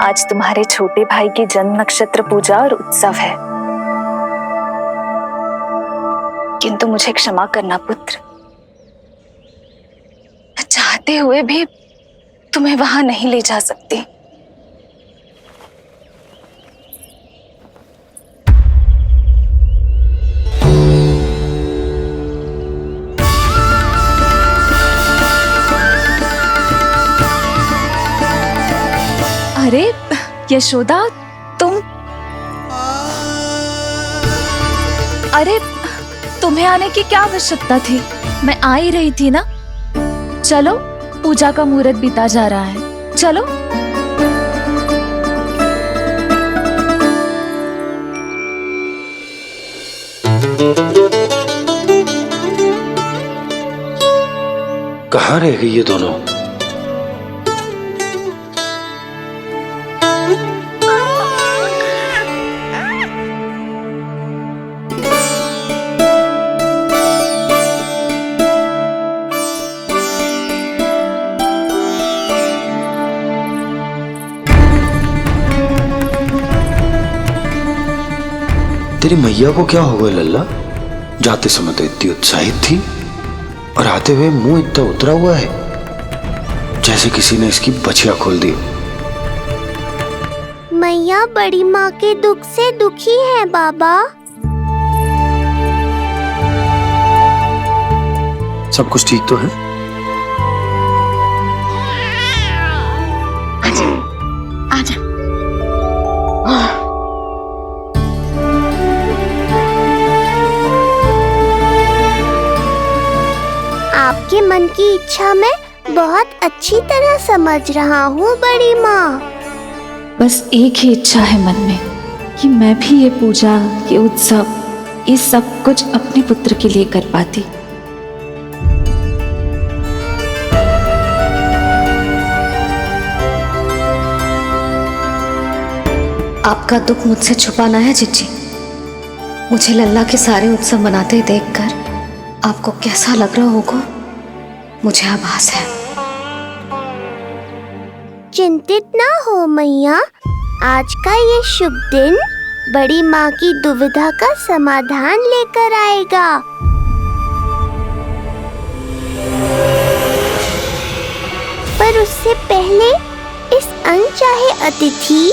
आज तुम्हारे छोटे भाई की जन्म नक्षत्र पूजा और उत्सव है, किंतु मुझे क्षमा करना पुत्र, चाहते हुए भी तुम्हें वहां नहीं ले जा सकती। अरे यशोदा, अरे तुम्हें आने की क्या आवश्यकता थी? मैं आ ही रही थी ना। चलो, पूजा का मुहूर्त बीता जा रहा है, चलो। कहाँ रह गई ये दोनों? तेरी मैया को क्या हो गया लल्ला? जाते समय तो इतनी उत्साहित थी और आते हुए मुंह इतना उतरा हुआ है जैसे किसी ने इसकी बछिया खोल दी। मैया बड़ी माँ के दुख से दुखी है बाबा। सब कुछ ठीक तो है? आजा। आपके मन की इच्छा मैं बहुत अच्छी तरह समझ रहा हूँ बड़ी माँ। बस एक ही इच्छा है मन में कि मैं भी ये पूजा, ये उत्सव, ये सब कुछ अपने पुत्र के लिए कर पाती। आपका दुख मुझसे छुपाना है जिज्जी। मुझे लल्ला के सारे उत्सव मनाते देखकर आपको कैसा लग रहा होगा, मुझे आभास है। चिंतित ना हो मैया, आज का ये शुभ दिन बड़ी माँ की दुविधा का समाधान लेकर आएगा। पर उससे पहले इस अनचाहे अतिथि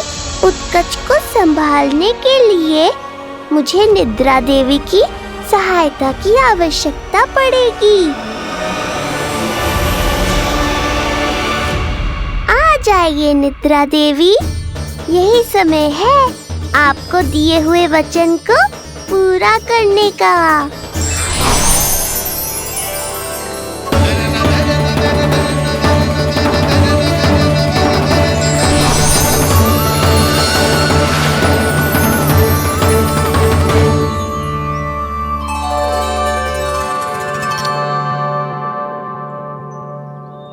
उत्कच को संभालने के लिए मुझे निद्रा देवी की सहायता की आवश्यकता पड़ेगी। आ जाइए निद्रा देवी, यही समय है आपको दिए हुए वचन को पूरा करने का।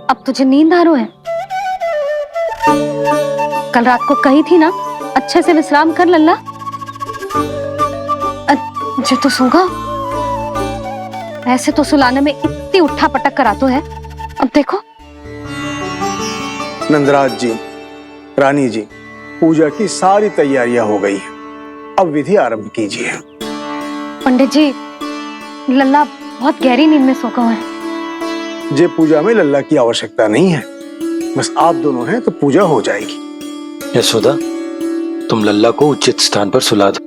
अब तुझे नींद आ रही है? कल रात को कही थी ना अच्छे से विश्राम कर लल्ला। जो तो सोगा, ऐसे तो सुलाने में इतनी उठा पटक करा तो है। अब देखो। नंदराज जी, रानी जी, पूजा की सारी तैयारियां हो गई हैं। अब विधि आरंभ कीजिए। पंडित जी, लल्ला बहुत गहरी नींद में सो गया है। जे पूजा में लल्ला की आवश्यकता नहीं है, बस आप दोनों हैं तो पूजा हो जाएगी। यशोदा, तुम लल्ला को उचित स्थान पर सुला दो,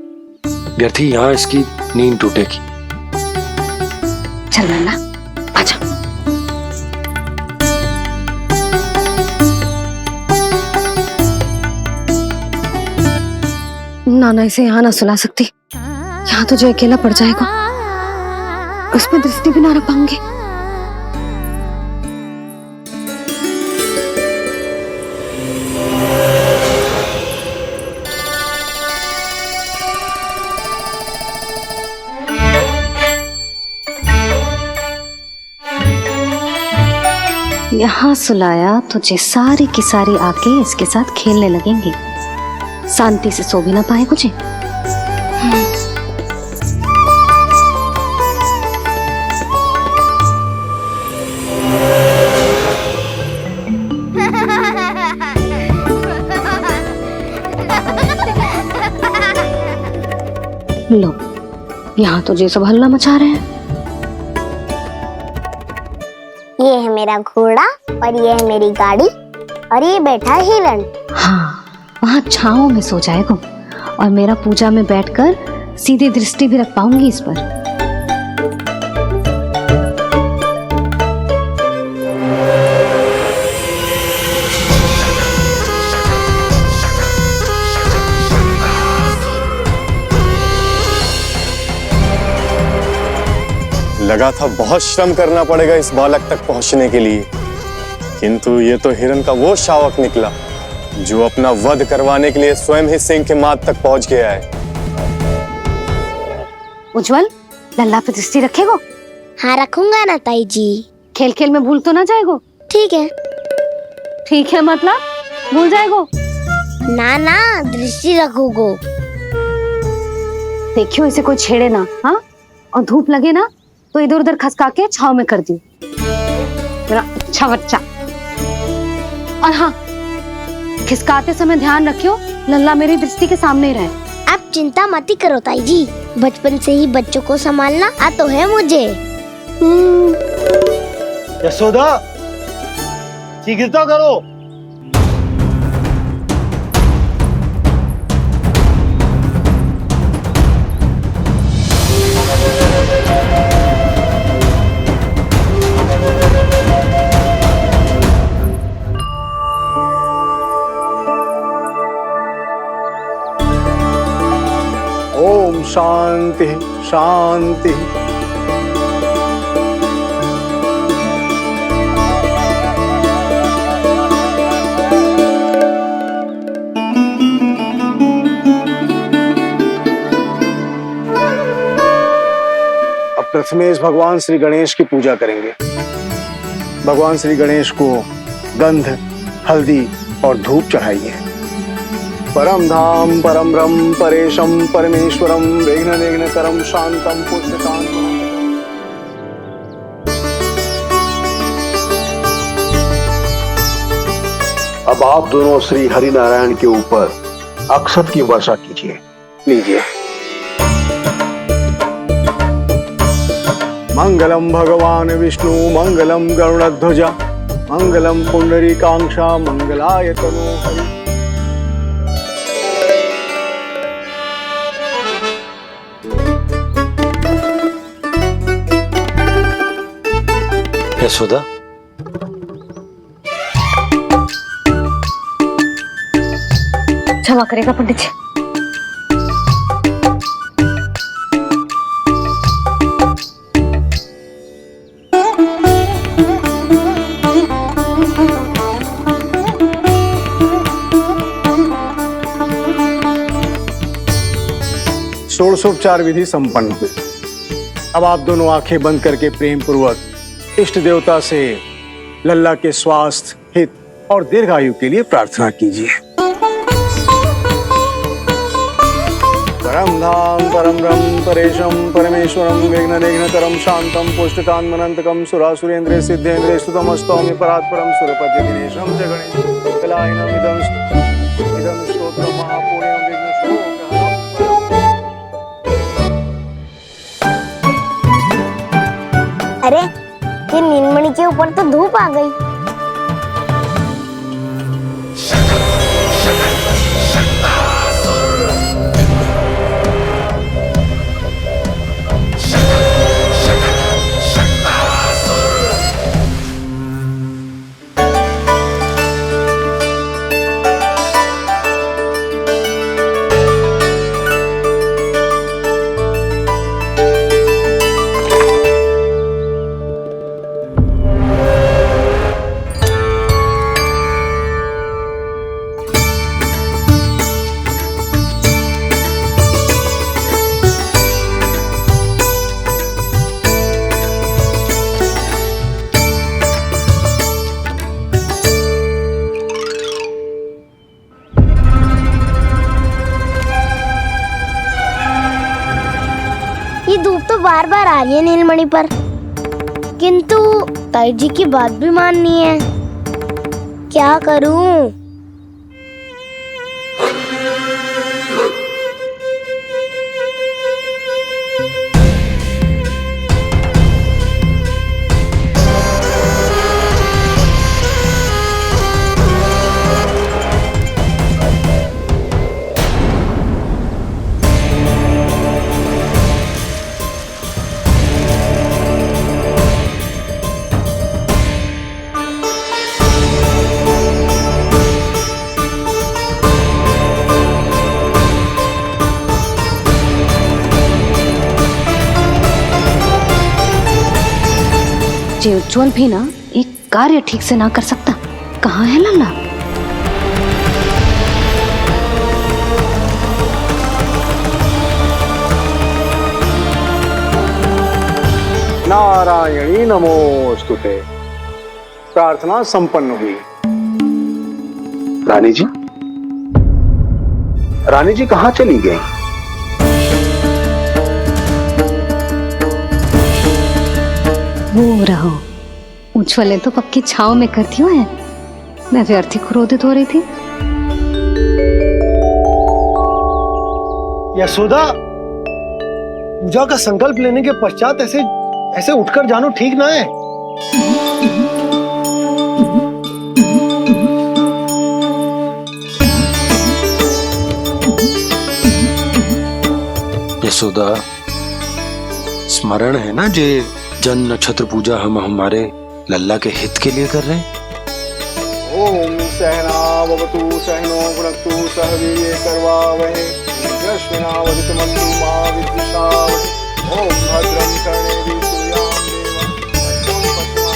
व्यर्थ ही यहाँ इसकी नींद टूटेगी। चल लल्ला, आजा। नाना इसे यहाँ ना सुला सकती, यहाँ तो जो अकेला पड़ जाएगा, उसमें दृष्टि भी ना रख पाऊंगी। यहाँ सुलाया तो जे सारी की सारी आके इसके साथ खेलने लगेंगी, शांति से सो भी ना पाए कुछ। लो, यहाँ तो ये सब हल्ला मचा रहे हैं। ये है मेरा घोड़ा और ये है मेरी गाड़ी और ये बैठा है हिरण। हाँ, वहाँ छांव में सो जाएगा और मेरा पूजा में बैठकर सीधी दृष्टि भी रख पाऊंगी इस पर। लगा था बहुत श्रम करना पड़ेगा इस बालक तक पहुंचने के लिए, किंतु ये तो हिरण का वो शावक निकला जो अपना वध करवाने के लिए स्वयं ही सिंह के माथ तक पहुंच गया है। उज्जवल, लल्ला पे दृष्टि रखेगो? हाँ रखूंगा ना ताई जी। खेल खेल में भूल तो ना जाएगो? ठीक है। ठीक है मतलब भूल जाएगो? ना ना, दृष्टि रखोगो। देखियो इसे कोई छेड़े ना, हाँ? और धूप लगे ना तो इधर उधर खसका के छाव में कर दी। मेरा अच्छा बच्चा। और हाँ, खिसकाते समय ध्यान रखियो लल्ला मेरी दृष्टि के सामने ही रहे। आप चिंता मत ही करो ताई जी, बचपन से ही बच्चों को संभालना आता है मुझे। यशोदा, शीघ्रता करो। ओम शांति शांति। अब प्रथमेश भगवान श्री गणेश की पूजा करेंगे। भगवान श्री गणेश को गंध, हल्दी और धूप चढ़ाइए। परम धाम परम ब्रह्म परेशम परमेश्वरम विघ्न निघ्नकरम शांतम पुष्टकांतम। अब आप दोनों श्री हरि नारायण के ऊपर अक्षत की वर्षा कीजिए। लीजिए। मंगलम भगवान विष्णु मंगलम गरुड़ध्वजा मंगलम पुंडरीकांक्षा मंगलाय तनो हरि। यशोदा, क्षमा करेगा पंडित जी। षोडशोपचार विधि संपन्न हुई। अब आप दोनों आंखें बंद करके प्रेम पूर्वक इष्ट देवता से लल्ला के स्वास्थ्य, हित और दीर्घायु के लिए प्रार्थना कीजिए। परम धाम परम ब्रह्म परेशम परमेश्वरम विघ्न निघ्नकरम शांतम पुष्टकांतमनंतकम सुरासुरेंद्र सिद्धेंद्र स्तुतमस्तौमि परात्परम सुरपति दिनेशम च गणेश कलायनम इदं स्तोत्रम महापुण्यम विघ्नशोकहरम। अरे ये नीलमणि के ऊपर तो धूप आ गई। ये धूप तो बार बार आ रही है नीलमणि पर, किंतु ताई जी की बात भी माननी है। क्या करूं? जे उज्जवल भी ना एक कार्य ठीक से ना कर सकता। कहाँ है लल्ला? नारायणी नमोस्तुते। प्रार्थना संपन्न हुई। रानी जी, रानी जी कहाँ चली गई? वो रहो, उज्जवल ने तो पक्की छाव में कर दिया है। मैं व्यर्थ ही क्रोधित हो रही थी। यशोदा, पूजा का संकल्प लेने के पश्चात ऐसे उठकर जानो ठीक ना है। यशोदा, स्मरण है ना जे जन नक्षत्र पूजा हम हमारे लल्ला के हित के लिए कर रहे हैं। ओम सहनावतु सहनो भुनक्तु सह वीर्यं करवावहै तेजस्विनावधीतमस्तु मा विद्विषावहै। ओम भद्रं कर्णेभिः सूर्यां देवं भद्रं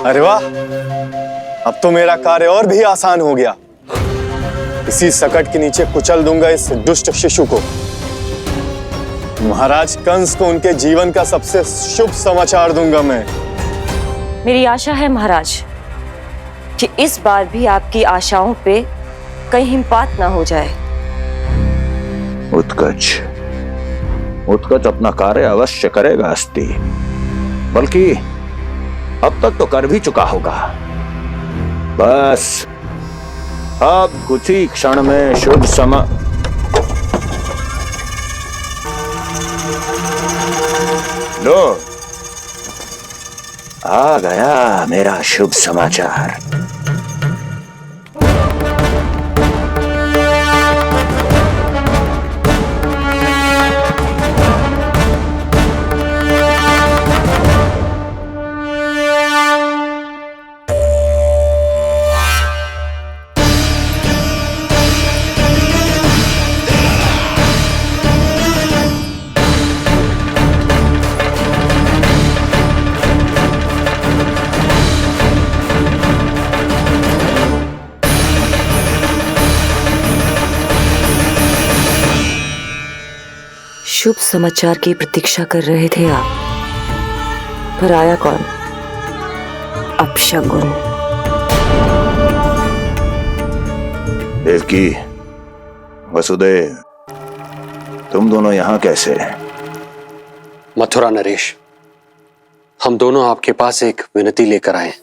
अरे वाह, अब तो मेरा कार्य और भी आसान हो गया। इसी सकट के नीचे कुचल दूंगा इस दुष्ट शिशु को। महाराज कंस को उनके जीवन का सबसे शुभ समाचार दूंगा मैं। मेरी आशा है महाराज कि इस बार भी आपकी आशाओं पे कहीं हिमपात ना हो जाए। उत्कच अपना कार्य अवश्य करेगा अस्ति, बल्कि अब तक तो कर भी चुका होगा। बस अब कुछ ही क्षण में शुभ समय। लो, आ गया मेरा शुभ समाचार। शुभ समाचार की प्रतीक्षा कर रहे थे आप, पर आया कौन? अपशगुन। देवकी, वसुदेव, तुम दोनों यहाँ कैसे? मथुरा नरेश, हम दोनों आपके पास एक विनती लेकर आए।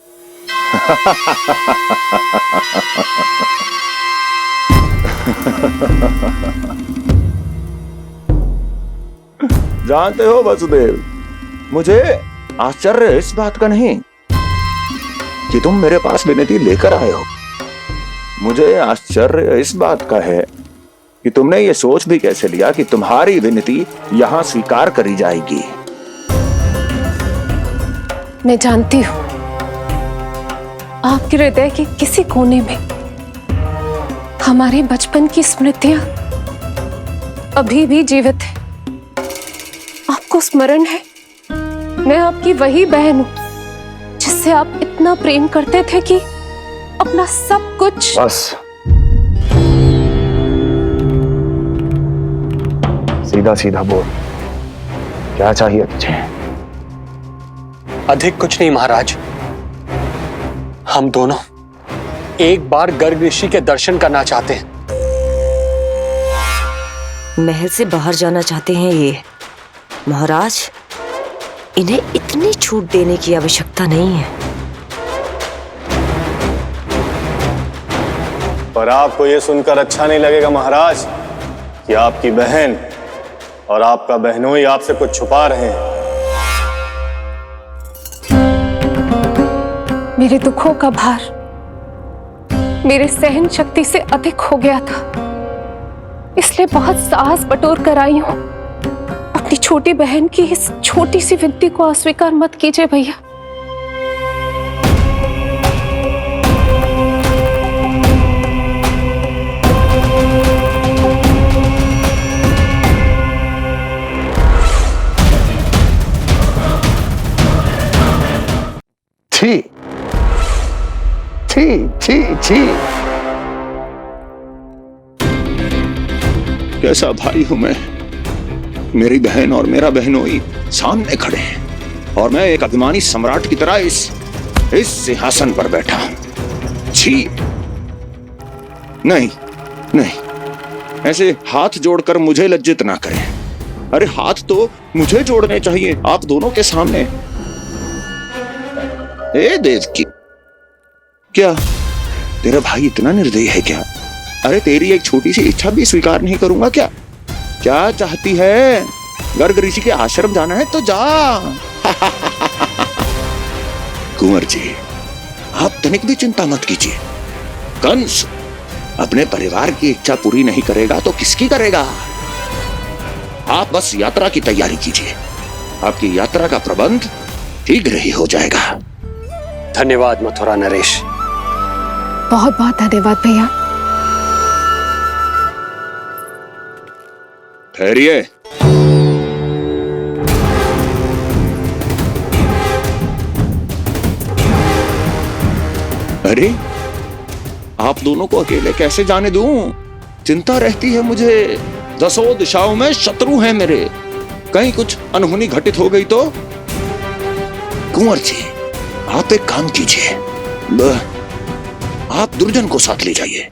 जानते हो वसुदेव, मुझे आश्चर्य इस बात का नहीं कि तुम मेरे पास विनती लेकर आए हो। मुझे आश्चर्य इस बात का है कि तुमने ये सोच भी कैसे लिया कि तुम्हारी विनती यहां स्वीकार करी जाएगी। मैं जानती हूं आपके हृदय के किसी कोने में हमारे बचपन की स्मृतियां अभी भी जीवित है। आपको स्मरण है, मैं आपकी वही बहन हूं जिससे आप इतना प्रेम करते थे कि अपना सब कुछ। बस, सीधा सीधा बोल, क्या चाहिए तुझे? अधिक कुछ नहीं महाराज, हम दोनों एक बार गर्ग ऋषि के दर्शन करना चाहते हैं। महल से बाहर जाना चाहते हैं ये। महाराज, इन्हें इतनी छूट देने की आवश्यकता नहीं है। पर आपको यह सुनकर अच्छा नहीं लगेगा महाराज कि आपकी बहन और आपका बहनोई आपसे कुछ छुपा रहे हैं। मेरे दुखों का भार मेरे सहन शक्ति से अधिक हो गया था, इसलिए बहुत साहस बटोर कर आई हूं। अपनी छोटी बहन की इस छोटी सी विनती को अस्वीकार मत कीजिए भैया। छी छी छी छी। कैसा भाई हूं मैं। मेरी बहन और मेरा बहनोई सामने खड़े हैं और मैं एक अभिमानी सम्राट की तरह इस सिंहासन पर बैठा हूं। छी। नहीं नहीं, ऐसे हाथ जोड़कर मुझे लज्जित ना करें। अरे हाथ तो मुझे जोड़ने चाहिए आप दोनों के सामने। ए देवकी, क्या तेरा भाई इतना निर्दयी है क्या? अरे तेरी एक छोटी सी इच्छा भी स्वीकार नहीं करूंगा क्या? क्या चाहती है? गर्ग ऋषि के आश्रम जाना है तो जा। कुंवर जी, आप तनिक भी चिंता मत कीजिए। कंस अपने परिवार की इच्छा पूरी नहीं करेगा तो किसकी करेगा? आप बस यात्रा की तैयारी कीजिए। आपकी यात्रा का प्रबंध शीघ्र ही हो जाएगा। धन्यवाद मथुरा नरेश। बहुत बहुत धन्यवाद भैया। ठहरिए। अरे आप दोनों को अकेले कैसे जाने दूं? चिंता रहती है मुझे। दसों दिशाओं में शत्रु हैं मेरे। कहीं कुछ अनहोनी घटित हो गई तो? कुंवर जी, आप एक काम कीजिए, आप दुर्जन को साथ ले जाइए।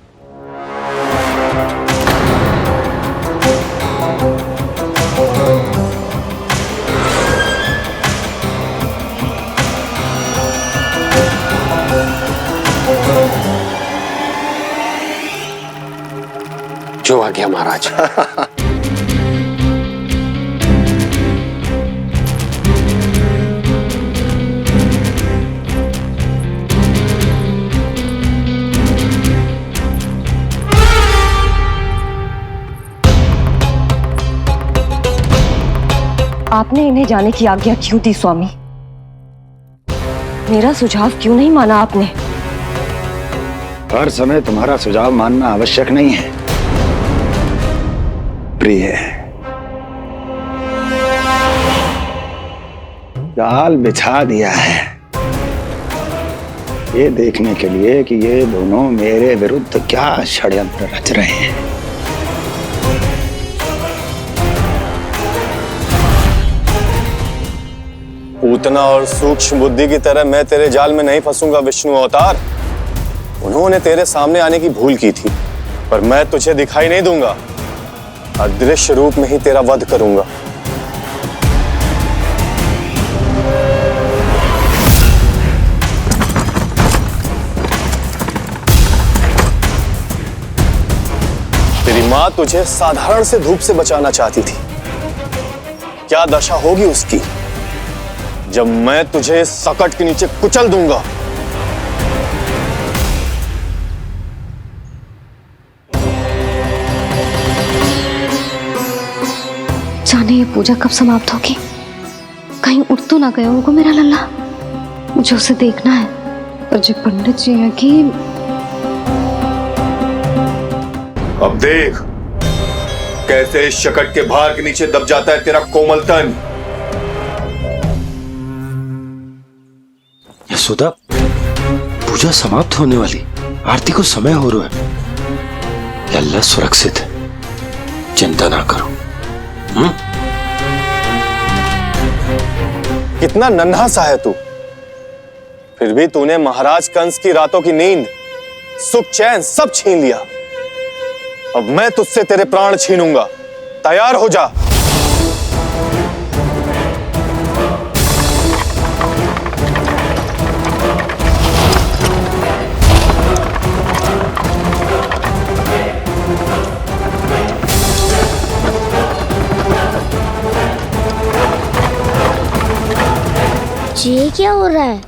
जो आ गया महाराज। आपने इन्हें जाने की आज्ञा क्यों दी स्वामी? मेरा सुझाव क्यों नहीं माना आपने? हर समय तुम्हारा सुझाव मानना आवश्यक नहीं है प्रिय। जाल बिछा दिया है ये देखने के लिए कि ये दोनों मेरे विरुद्ध क्या षड्यंत्र रच रहे हैं। पूतना और सूक्ष्म बुद्धि की तरह मैं तेरे जाल में नहीं फंसूंगा विष्णु अवतार। उन्होंने तेरे सामने आने की भूल की थी, पर मैं तुझे दिखाई नहीं दूंगा। अदृश्य रूप में ही तेरा वध करूंगा। तेरी मां तुझे साधारण से धूप से बचाना चाहती थी। क्या दशा होगी उसकी जब मैं तुझे इस सकट के नीचे कुचल दूंगा। जाने ये पूजा कब समाप्त होगी? कहीं उठ तो ना गया होगा मेरा लल्ला। मुझे उसे देखना है। पर जो पंडित जी है कि अब देख कैसे इस शकट के भार के नीचे दब जाता है तेरा कोमल तन। यशोदा, पूजा समाप्त होने वाली, आरती को समय हो रहा है। अल्लाह सुरक्षित है, चिंता ना करो। कितना नन्हा सा है तू, फिर भी तूने महाराज कंस की रातों की नींद, सुख चैन सब छीन लिया। अब मैं तुझसे तेरे प्राण छीनूंगा। तैयार हो जा। ये क्या हो रहा है?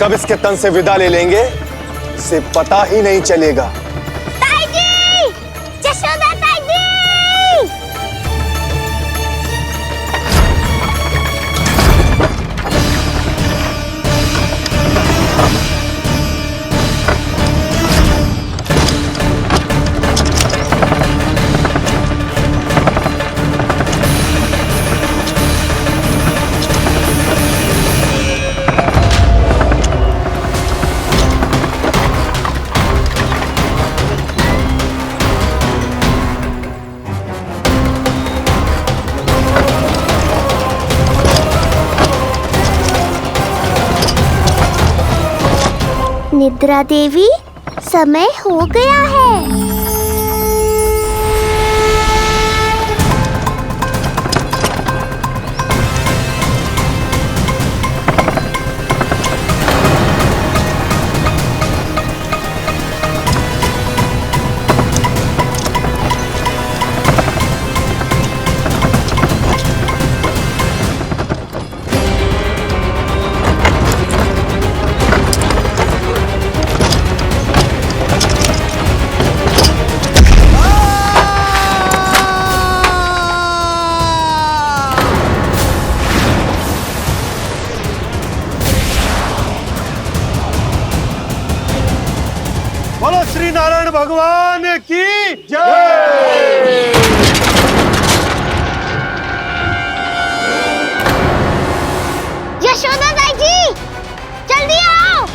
कब इसके तन से विदा ले लेंगे इसे पता ही नहीं चलेगा। ताई जी! यशोदा ताई जी! निद्रा देवी, समय हो गया है। बोलो श्री नारायण भगवान की जय। यशोदा ताई जी, जल्दी आओ।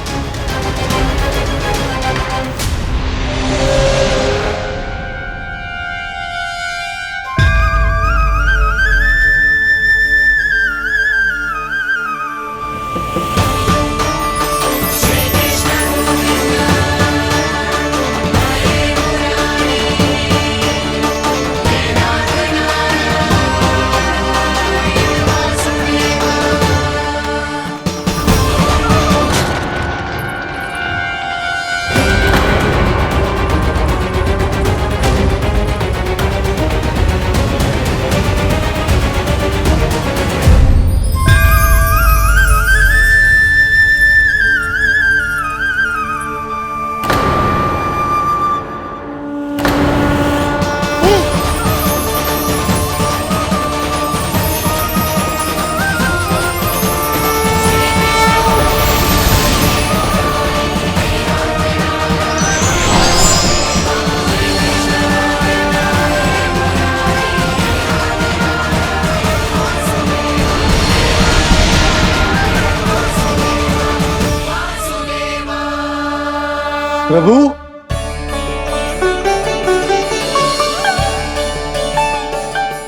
प्रभु,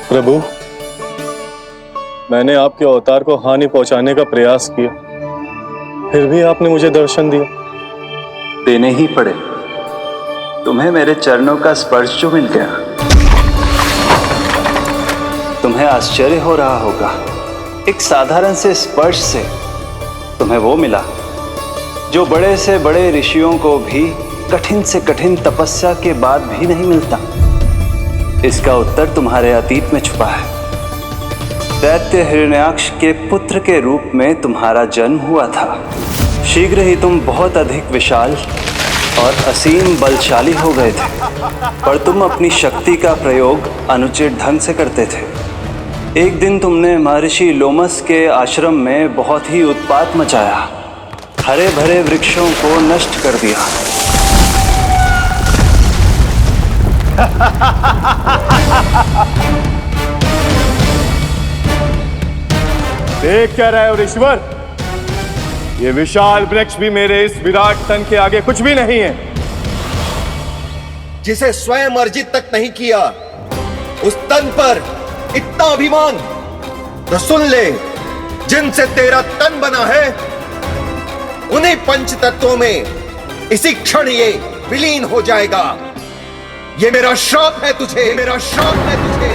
प्रभु, मैंने आपके अवतार को हानि पहुंचाने का प्रयास किया, फिर भी आपने मुझे दर्शन दिया। देने ही पड़े। तुम्हें मेरे चरणों का स्पर्श जो मिल गया, तुम्हें आश्चर्य हो रहा होगा। एक साधारण से स्पर्श से तुम्हें वो मिला जो बड़े से बड़े ऋषियों को भी कठिन से कठिन तपस्या के बाद भी नहीं मिलता। इसका उत्तर तुम्हारे अतीत में छुपा है। दैत्य हिरण्याक्ष के पुत्र के रूप में तुम्हारा जन्म हुआ था। शीघ्र ही तुम बहुत अधिक विशाल और असीम बलशाली हो गए थे, पर तुम अपनी शक्ति का प्रयोग अनुचित ढंग से करते थे। एक दिन तुमने महर्षि लोमस के आश्रम में बहुत ही उत्पात मचाया, हरे भरे वृक्षों को नष्ट कर दिया। देख क्या रहे हो ऋषिवर? ये विशाल वृक्ष भी मेरे इस विराट तन के आगे कुछ भी नहीं है। जिसे स्वयं अर्जित तक नहीं किया, उस तन पर इतना अभिमान। तो सुन ले, जिनसे तेरा तन बना है उन्हीं पंच तत्वों में इसी क्षण ये विलीन हो जाएगा। ये मेरा श्राप है तुझे, मेरा श्राप है तुझे।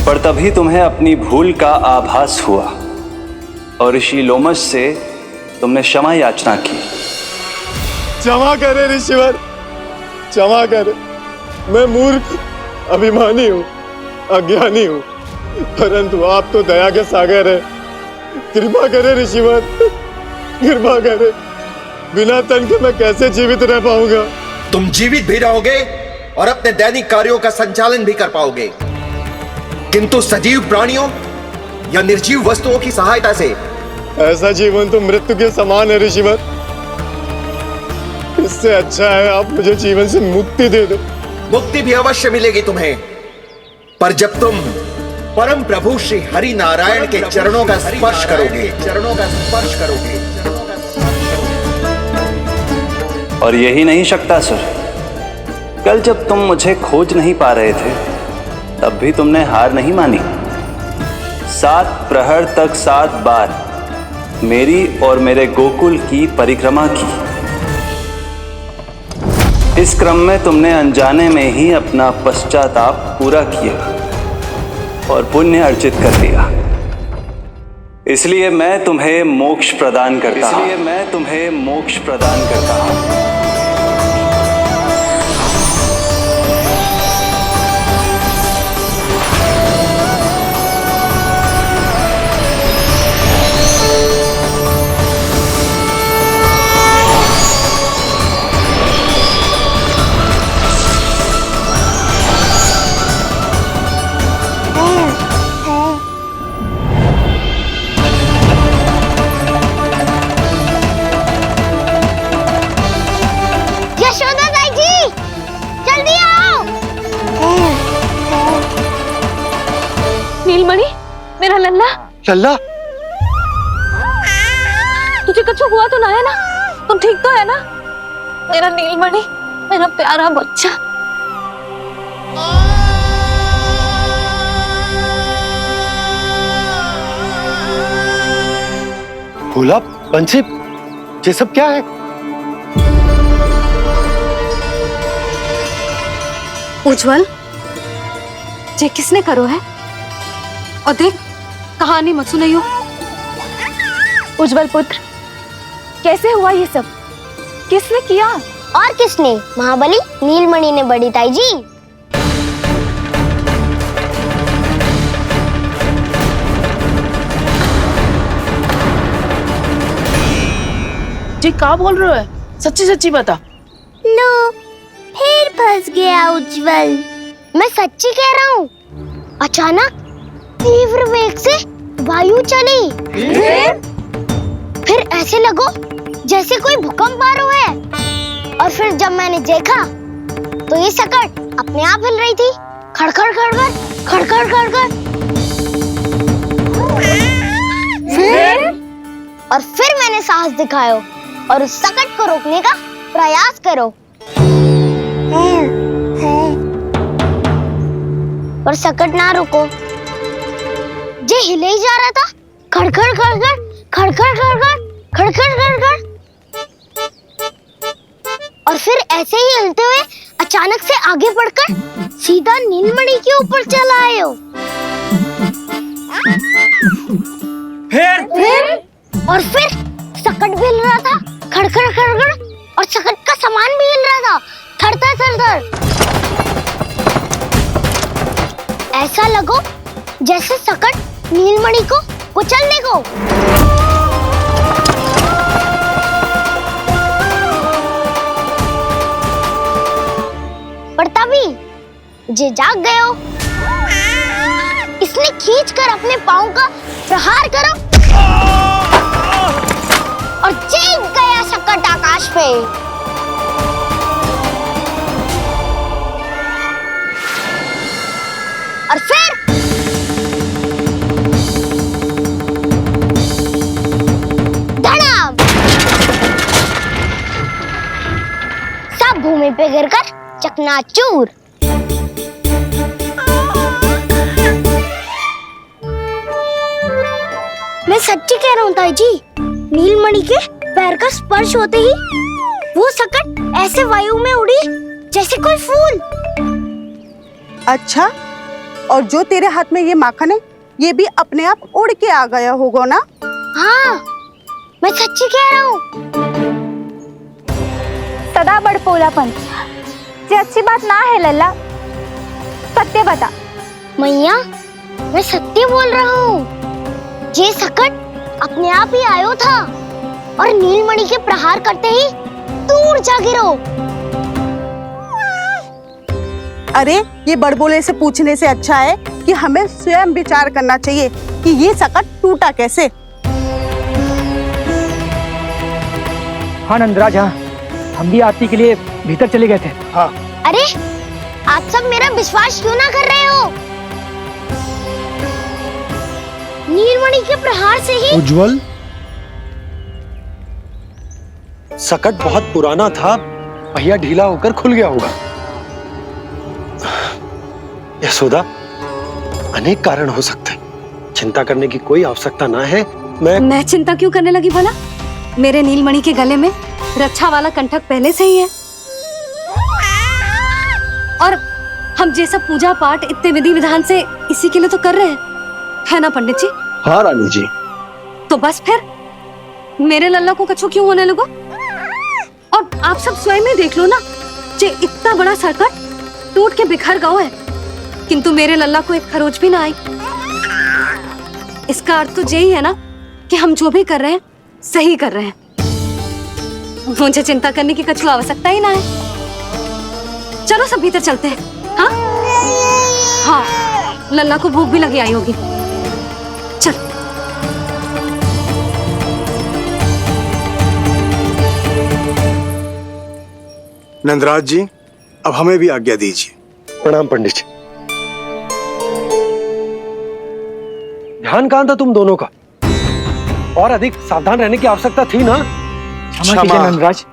पर तभी तुम्हें अपनी भूल का आभास हुआ। और ऋषि लोमश से तुमने क्षमा याचना की। क्षमा करे ऋषिवर, क्षमा करे। मैं मूर्ख, अभिमानी हूँ, अज्ञानी हूँ, परंतु आप तो दया के सागर है। कृपा करे ऋषिवर, कृपा करे। बिना तन के मैं कैसे जीवित रह पाऊंगा? तुम जीवित भी रहोगे और अपने दैनिक कार्यों का संचालन भी कर पाओगे, किंतु सजीव प्राणियों या निर्जीव वस्तुओं की सहायता से ऐसा जीवन तो मृत्यु के समान है ऋषिवर। इससे अच्छा है आप मुझे जीवन से मुक्ति दे दो। मुक्ति भी अवश्य मिलेगी तुम्हें, पर जब तुम परम प्रभु श्री हरि नारायण के चरणों का स्पर्श करोगे, चरणों का स्पर्श करोगे। और यही नहीं शक्तासुर, कल जब तुम मुझे खोज नहीं पा रहे थे तब भी तुमने हार नहीं मानी। 7 प्रहर तक 7 बार मेरी और मेरे गोकुल की परिक्रमा की। इस क्रम में तुमने अनजाने में ही अपना पश्चाताप पूरा किया और पुण्य अर्जित कर लिया। इसलिए मैं तुम्हें मोक्ष प्रदान करता हूं। इसलिए मैं तुम्हें मोक्ष प्रदान करता हूं। नीलमणि, मेरा लल्ला। लल्ला, तुझे कुछ हुआ तो ना है ना? तुम ठीक तो है ना? मेरा नीलमणि, मेरा प्यारा बच्चा। भोला, बंसी, ये सब क्या है? उज्जवल, ये किसने करो है? और देख, कहानी मत सुनाइयो। उज्जवल पुत्र, कैसे हुआ ये सब? किसने किया? और किसने? महाबली नीलमणि ने बड़ी ताई जी। जी क्या बोल रहे हो? सच्ची सच्ची बता। लो, फिर फंस गया उज्जवल। मैं सच्ची कह रहा हूँ। अचानक तीव्र वेग से वायु चली। फिर ऐसे लगो जैसे कोई भूकंप आ रहा है। और फिर जब मैंने देखा तो ये सकट अपने आप हिल रही थी, खड़खड़ खड़खड़ खड़खड़ खड़खड़। फिर मैंने साहस दिखाया और उस सकट को रोकने का प्रयास करो। पर सकट ना रुको, जे हिले ही जा रहा था, खड़खड़ खड़खड़ खड़खड़ खड़खड़ खड़खड़ खड़खड़। और फिर ऐसे ही हिलते हुए अचानक से आगे बढ़कर सीधा नीलमणि के ऊपर चला आए हो। और फिर सकट भी हिल रहा था, खड़खड़ खड़खड़, और सकट का सामान भी हिल रहा था, थरथर थरथर। ऐसा लगो जैसे सकट नीलमणि को कुचलने को। पर तभी जे जाग गए हो, इसने खींचकर अपने पांव का प्रहार करो और चीख गया सकट आकाश पे। और फिर धड़ाम, सब भूमि पे गिरकर चकनाचूर। मैं सच्ची कह रहा हूँ ताई जी, नीलमणि के पैर का स्पर्श होते ही वो सकट ऐसे वायु में उड़ी जैसे कोई फूल। अच्छा, और जो तेरे हाथ में ये माखन है, ये भी अपने आप उड़ के आ गया होगा ना? हाँ, मैं सच्ची कह रहा हूँ। सदा बड़पोलापन ये अच्छी बात ना है लल्ला, सत्य बता। मैया, मैं सत्य बोल रहा हूँ। ये सकट अपने आप ही आयो था और नीलमणि के प्रहार करते ही दूर जा गिरो। अरे ये बड़बोले से पूछने से अच्छा है कि हमें स्वयं विचार करना चाहिए कि ये सकट टूटा कैसे। हाँ नंदराज, हाँ हम भी आरती के लिए भीतर चले गए थे। हाँ। अरे आप सब मेरा विश्वास क्यों ना कर रहे हो? नीलमणि के प्रहार से ही उज्जवल, सकट बहुत पुराना था, पहिया ढीला होकर खुल गया होगा। यशोदा, अनेक कारण हो सकते हैं, चिंता करने की कोई आवश्यकता ना है। मैं चिंता क्यों करने लगी भला? मेरे नीलमणि के गले में रक्षा वाला कंठक पहले से ही है, और हम ये सब पूजा पाठ इतने विधि विधान से इसी के लिए तो कर रहे हैं, है ना पंडित जी? हाँ रानी जी। तो बस फिर मेरे लल्ला को कछु क्यों होने लगा? और आप सब स्वयं ही देख लो ना, जे इतना बड़ा सकट टूट के बिखर गया है, किंतु मेरे लल्ला को एक खरोच भी ना आई। इसका अर्थ तो यही है ना कि हम जो भी कर रहे हैं सही कर रहे हैं। मुझे चिंता करने की कछु आवश्यकता ही ना है। चलो सब भीतर चलते हैं। हाँ हाँ, लल्ला को भूख भी लगी आई होगी। चल। नंदराज जी, अब हमें भी आज्ञा दीजिए। प्रणाम पंडित जी। ध्यान कहां था तुम दोनों का? और अधिक सावधान रहने की आवश्यकता थी ना। क्षमा कीजिए नंदराज।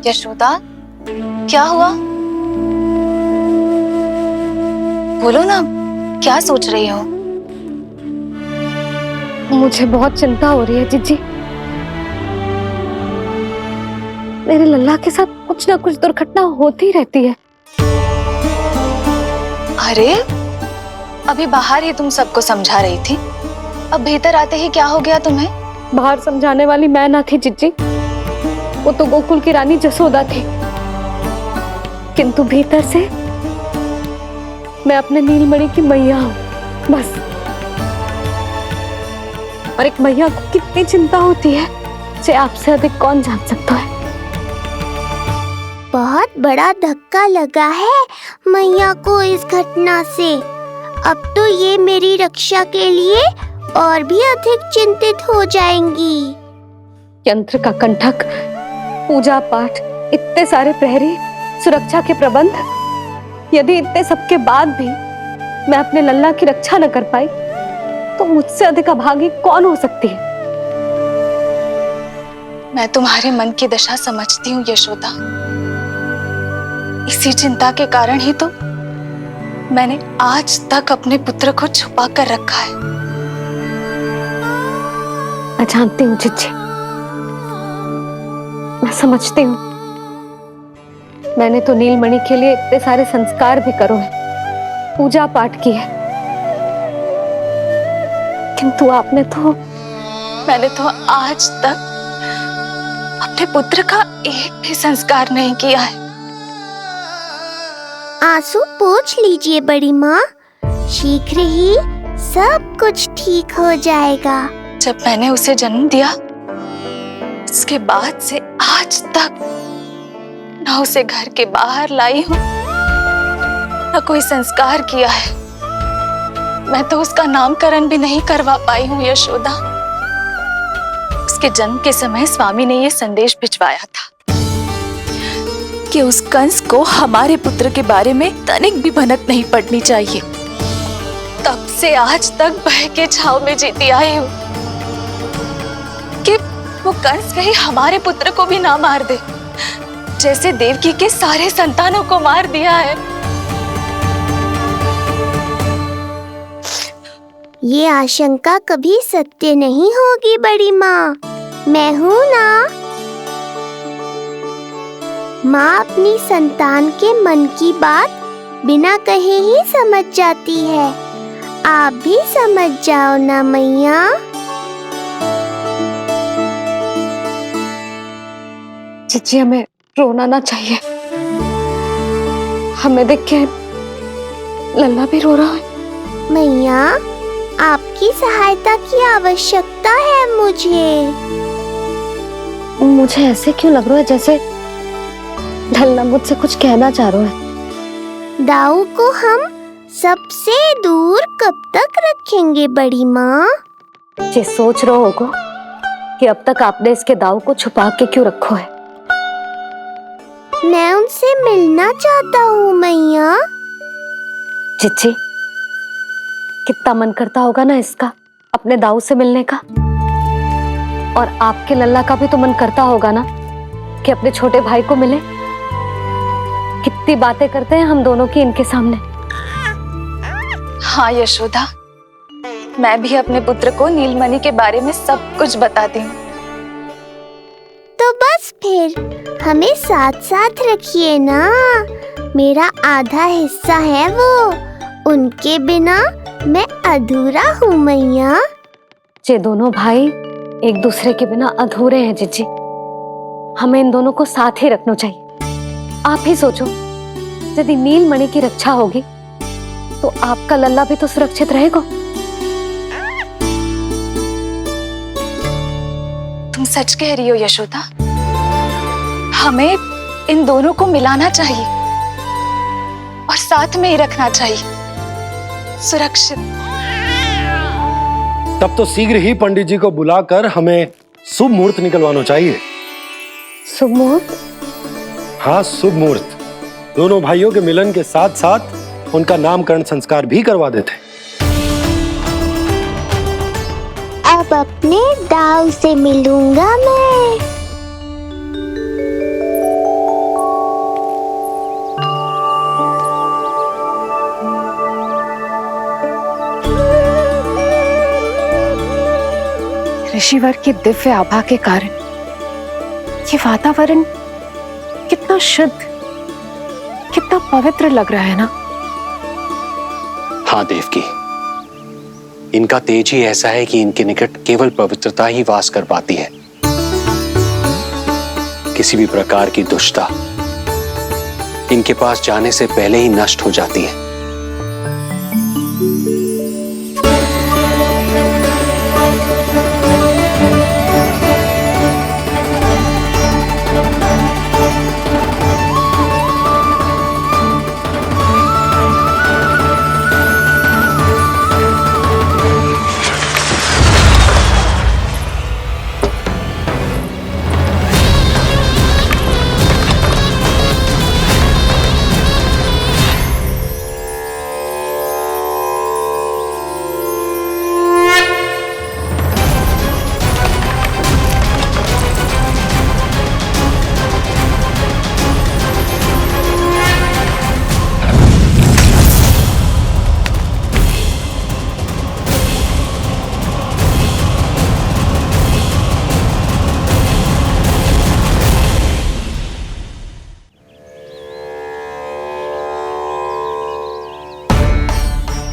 यशोदा, क्या हुआ? बोलो ना, क्या सोच रही हो? मुझे बहुत चिंता हो रही है जीजी। मेरे लल्ला के साथ कुछ ना कुछ दुर्घटना होती रहती है। अरे अभी बाहर ही तुम सबको समझा रही थी, अब भीतर आते ही क्या हो गया तुम्हें? बाहर समझाने वाली मैं ना थी जीजी, वो तो गोकुल की रानी जसोदा थी, किंतु भीतर से मैं अपने नीलमणि की मैया हूँ, बस। और एक मैया को कितनी चिंता होती है, से आपसे अधिक कौन जान सकता है। बहुत बड़ा धक्का लगा है मैया को इस घटना से। अब तो ये मेरी रक्षा के लिए और भी अधिक चिंतित हो जाएंगी। यंत्र का कंठक, पूजा पाठ, इतने सारे प्रहरी, सुरक्षा के प्रबंध, यदि इतने सबके बाद भी मैं अपने लल्ला की रक्षा न कर पाई तो मुझसे अधिक अभागी कौन हो सकती है? मैं तुम्हारे मन की दशा समझती हूँ यशोदा। इसी चिंता के कारण ही तो मैंने आज तक अपने पुत्र को छुपा कर रखा है। मैं जानती हूँ जीजी, मैं समझती हूँ। मैंने तो नीलमणि के लिए इतने सारे संस्कार भी करो है, पूजा पाठ की है, किंतु मैंने तो आज तक अपने पुत्र का एक भी संस्कार नहीं किया है। आंसू पोंछ लीजिए बड़ी माँ, शीघ्र ही सब कुछ ठीक हो जाएगा। जब मैंने उसे जन्म दिया उसके बाद से आज तक न उसे घर के बाहर लाई हूँ, न कोई संस्कार किया है। मैं तो उसका नामकरण भी नहीं करवा पाई हूँ यशोदा। उसके जन्म के समय स्वामी ने यह संदेश भिजवाया था कि उस कंस को हमारे पुत्र के बारे में तनिक भी भनक नहीं पड़नी चाहिए। तब से आज तक भय के छाव में जीती आई हूँ कि वो कंस कहीं हमारे पुत्र को भी ना मार दे, जैसे देवकी के सारे संतानों को मार दिया है। ये आशंका कभी सत्य नहीं होगी बड़ी माँ, मैं हूँ ना। माँ अपनी संतान के मन की बात बिना कहे ही समझ जाती है। आप भी समझ जाओ ना मैया। चिची, हमें रोना ना चाहिए। हमें देख के लल्ला भी रो रहा है। मैया, आपकी सहायता की आवश्यकता है मुझे। मुझे ऐसे क्यों लग रहा है जैसे लल्ला मुझसे कुछ कहना चाह रहा है। दाऊ को हम सबसे दूर कब तक रखेंगे बड़ी माँ? ये सोच रहे होगा कि अब तक आपने इसके दाऊ को छुपा के क्यों रखो है। मैं उनसे मिलना चाहता हूँ मैया। चिची, कितना मन करता होगा ना इसका अपने दाऊ से मिलने का। और आपके लल्ला का भी तो मन करता होगा ना कि अपने छोटे भाई को मिले। कितनी बातें करते हैं हम दोनों की इनके सामने। हाँ यशोदा, मैं भी अपने पुत्र को नीलमणि के बारे में सब कुछ बताती हूँ। तो बस फिर हमें साथ साथ रखिए ना। मेरा आधा हिस्सा है वो, उनके बिना मैं अधूरा हूँ मैया। ये दोनों भाई एक दूसरे के बिना अधूरे हैं जीजी। हमें इन दोनों को साथ ही रखना चाहिए। आप ही सोचो, यदि नीलमणि की रक्षा होगी तो आपका लल्ला भी तो सुरक्षित रहेगा। तुम सच कह रही हो यशोदा। हमें इन दोनों को मिलाना चाहिए और साथ में ही रखना चाहिए, सुरक्षित। तब तो शीघ्र ही पंडित जी को बुलाकर हमें शुभ मुहूर्त निकलवाना चाहिए। शुभ मुहूर्त? हाँ, शुभ मुहूर्त। दोनों भाइयों के मिलन के साथ साथ उनका नामकरण संस्कार भी करवा देते। अब अपने दाऊ से मिलूंगा मैं। ऋषिवर की दिव्य आभा के कारण ये वातावरण कितना शुद्ध, कितना पवित्र लग रहा है ना। हाँ देवकी, इनका तेज ही ऐसा है कि इनके निकट केवल पवित्रता ही वास कर पाती है। किसी भी प्रकार की दुष्टता इनके पास जाने से पहले ही नष्ट हो जाती है।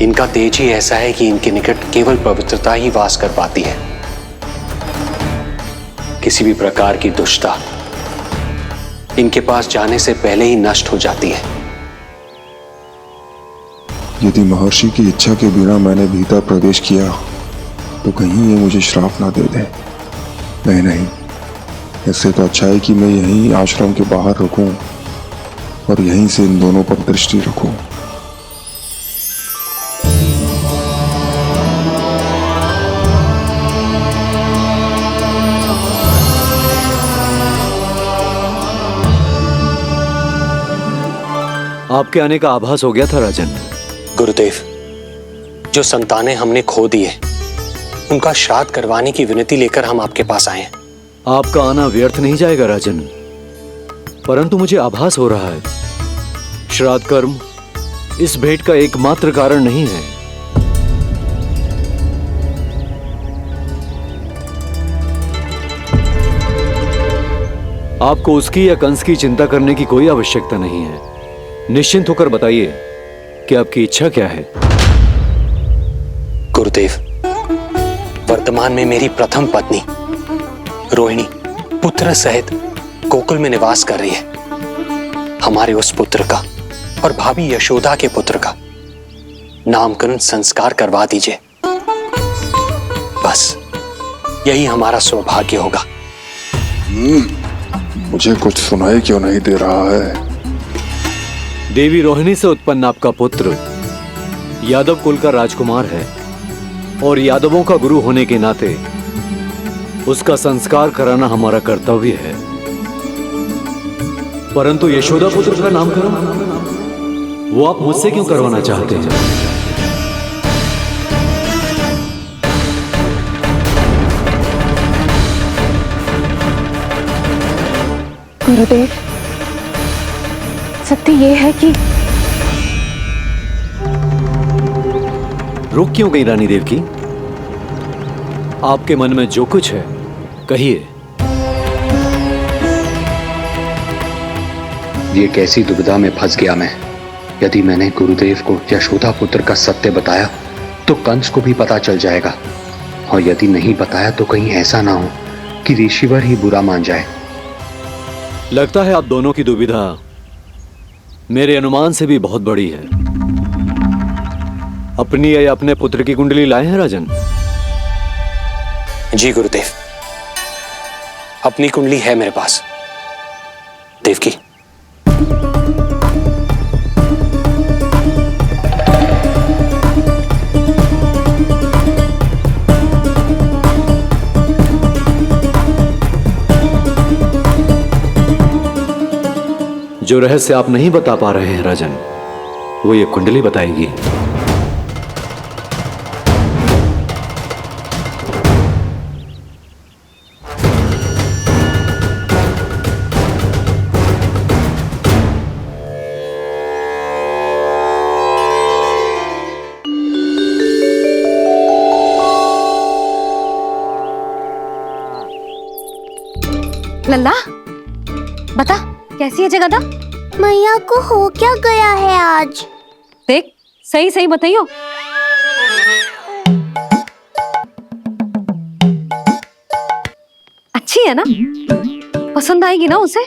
इनका तेज ही ऐसा है कि इनके निकट केवल पवित्रता ही वास कर पाती है। किसी भी प्रकार की दुष्टता इनके पास जाने से पहले ही नष्ट हो जाती है। यदि महर्षि की इच्छा के बिना मैंने भीतर प्रवेश किया तो कहीं ये मुझे श्राप ना दे दे। नहीं, इससे तो अच्छा है कि मैं यहीं आश्रम के बाहर रुकूं और यहीं से इन दोनों पर दृष्टि रखूं। आपके आने का आभास हो गया था राजन। गुरुदेव, जो संतानें हमने खो दी है उनका श्राद्ध करवाने की विनती लेकर हम आपके पास आए हैं। आपका आना व्यर्थ नहीं जाएगा राजन। परंतु मुझे आभास हो रहा है श्राद्ध कर्म इस भेंट का एकमात्र कारण नहीं है। आपको उसकी या कंस की चिंता करने की कोई आवश्यकता नहीं है। निश्चिंत होकर बताइए कि आपकी इच्छा क्या है। गुरुदेव, वर्तमान में मेरी प्रथम पत्नी रोहिणी पुत्र सहित गोकुल में निवास कर रही है। हमारे उस पुत्र का और भाभी यशोदा के पुत्र का नामकरण संस्कार करवा दीजिए। बस यही हमारा सौभाग्य होगा। मुझे कुछ सुनाई क्यों नहीं दे रहा है? देवी रोहिणी से उत्पन्न आपका पुत्र यादव कुल का राजकुमार है और यादवों का गुरु होने के नाते उसका संस्कार कराना हमारा कर्तव्य है। परंतु यशोदा पुत्र का नामकरण वो आप मुझसे क्यों करवाना चाहते हैं? गुरुदेव, सत्य ये है कि रुक क्यों गई रानी देवकी? आपके मन में जो कुछ है कहिए। ये कैसी दुविधा में फंस गया मैं। यदि मैंने गुरुदेव को यशोदा पुत्र का सत्य बताया तो कंस को भी पता चल जाएगा, और यदि नहीं बताया तो कहीं ऐसा ना हो कि ऋषिवर ही बुरा मान जाए। लगता है आप दोनों की दुविधा मेरे अनुमान से भी बहुत बड़ी है। अपनी या अपने पुत्र की कुंडली लाए हैं राजन? जी गुरुदेव, अपनी कुंडली है मेरे पास। देवकी, जो रहस्य आप नहीं बता पा रहे हैं राजन, वो ये कुंडली बताएगी। लल्ला, बता कैसी है जगदा? मैया को हो क्या गया है आज? देख, सही सही बताइयो। अच्छी है ना? पसंद आएगी ना उसे?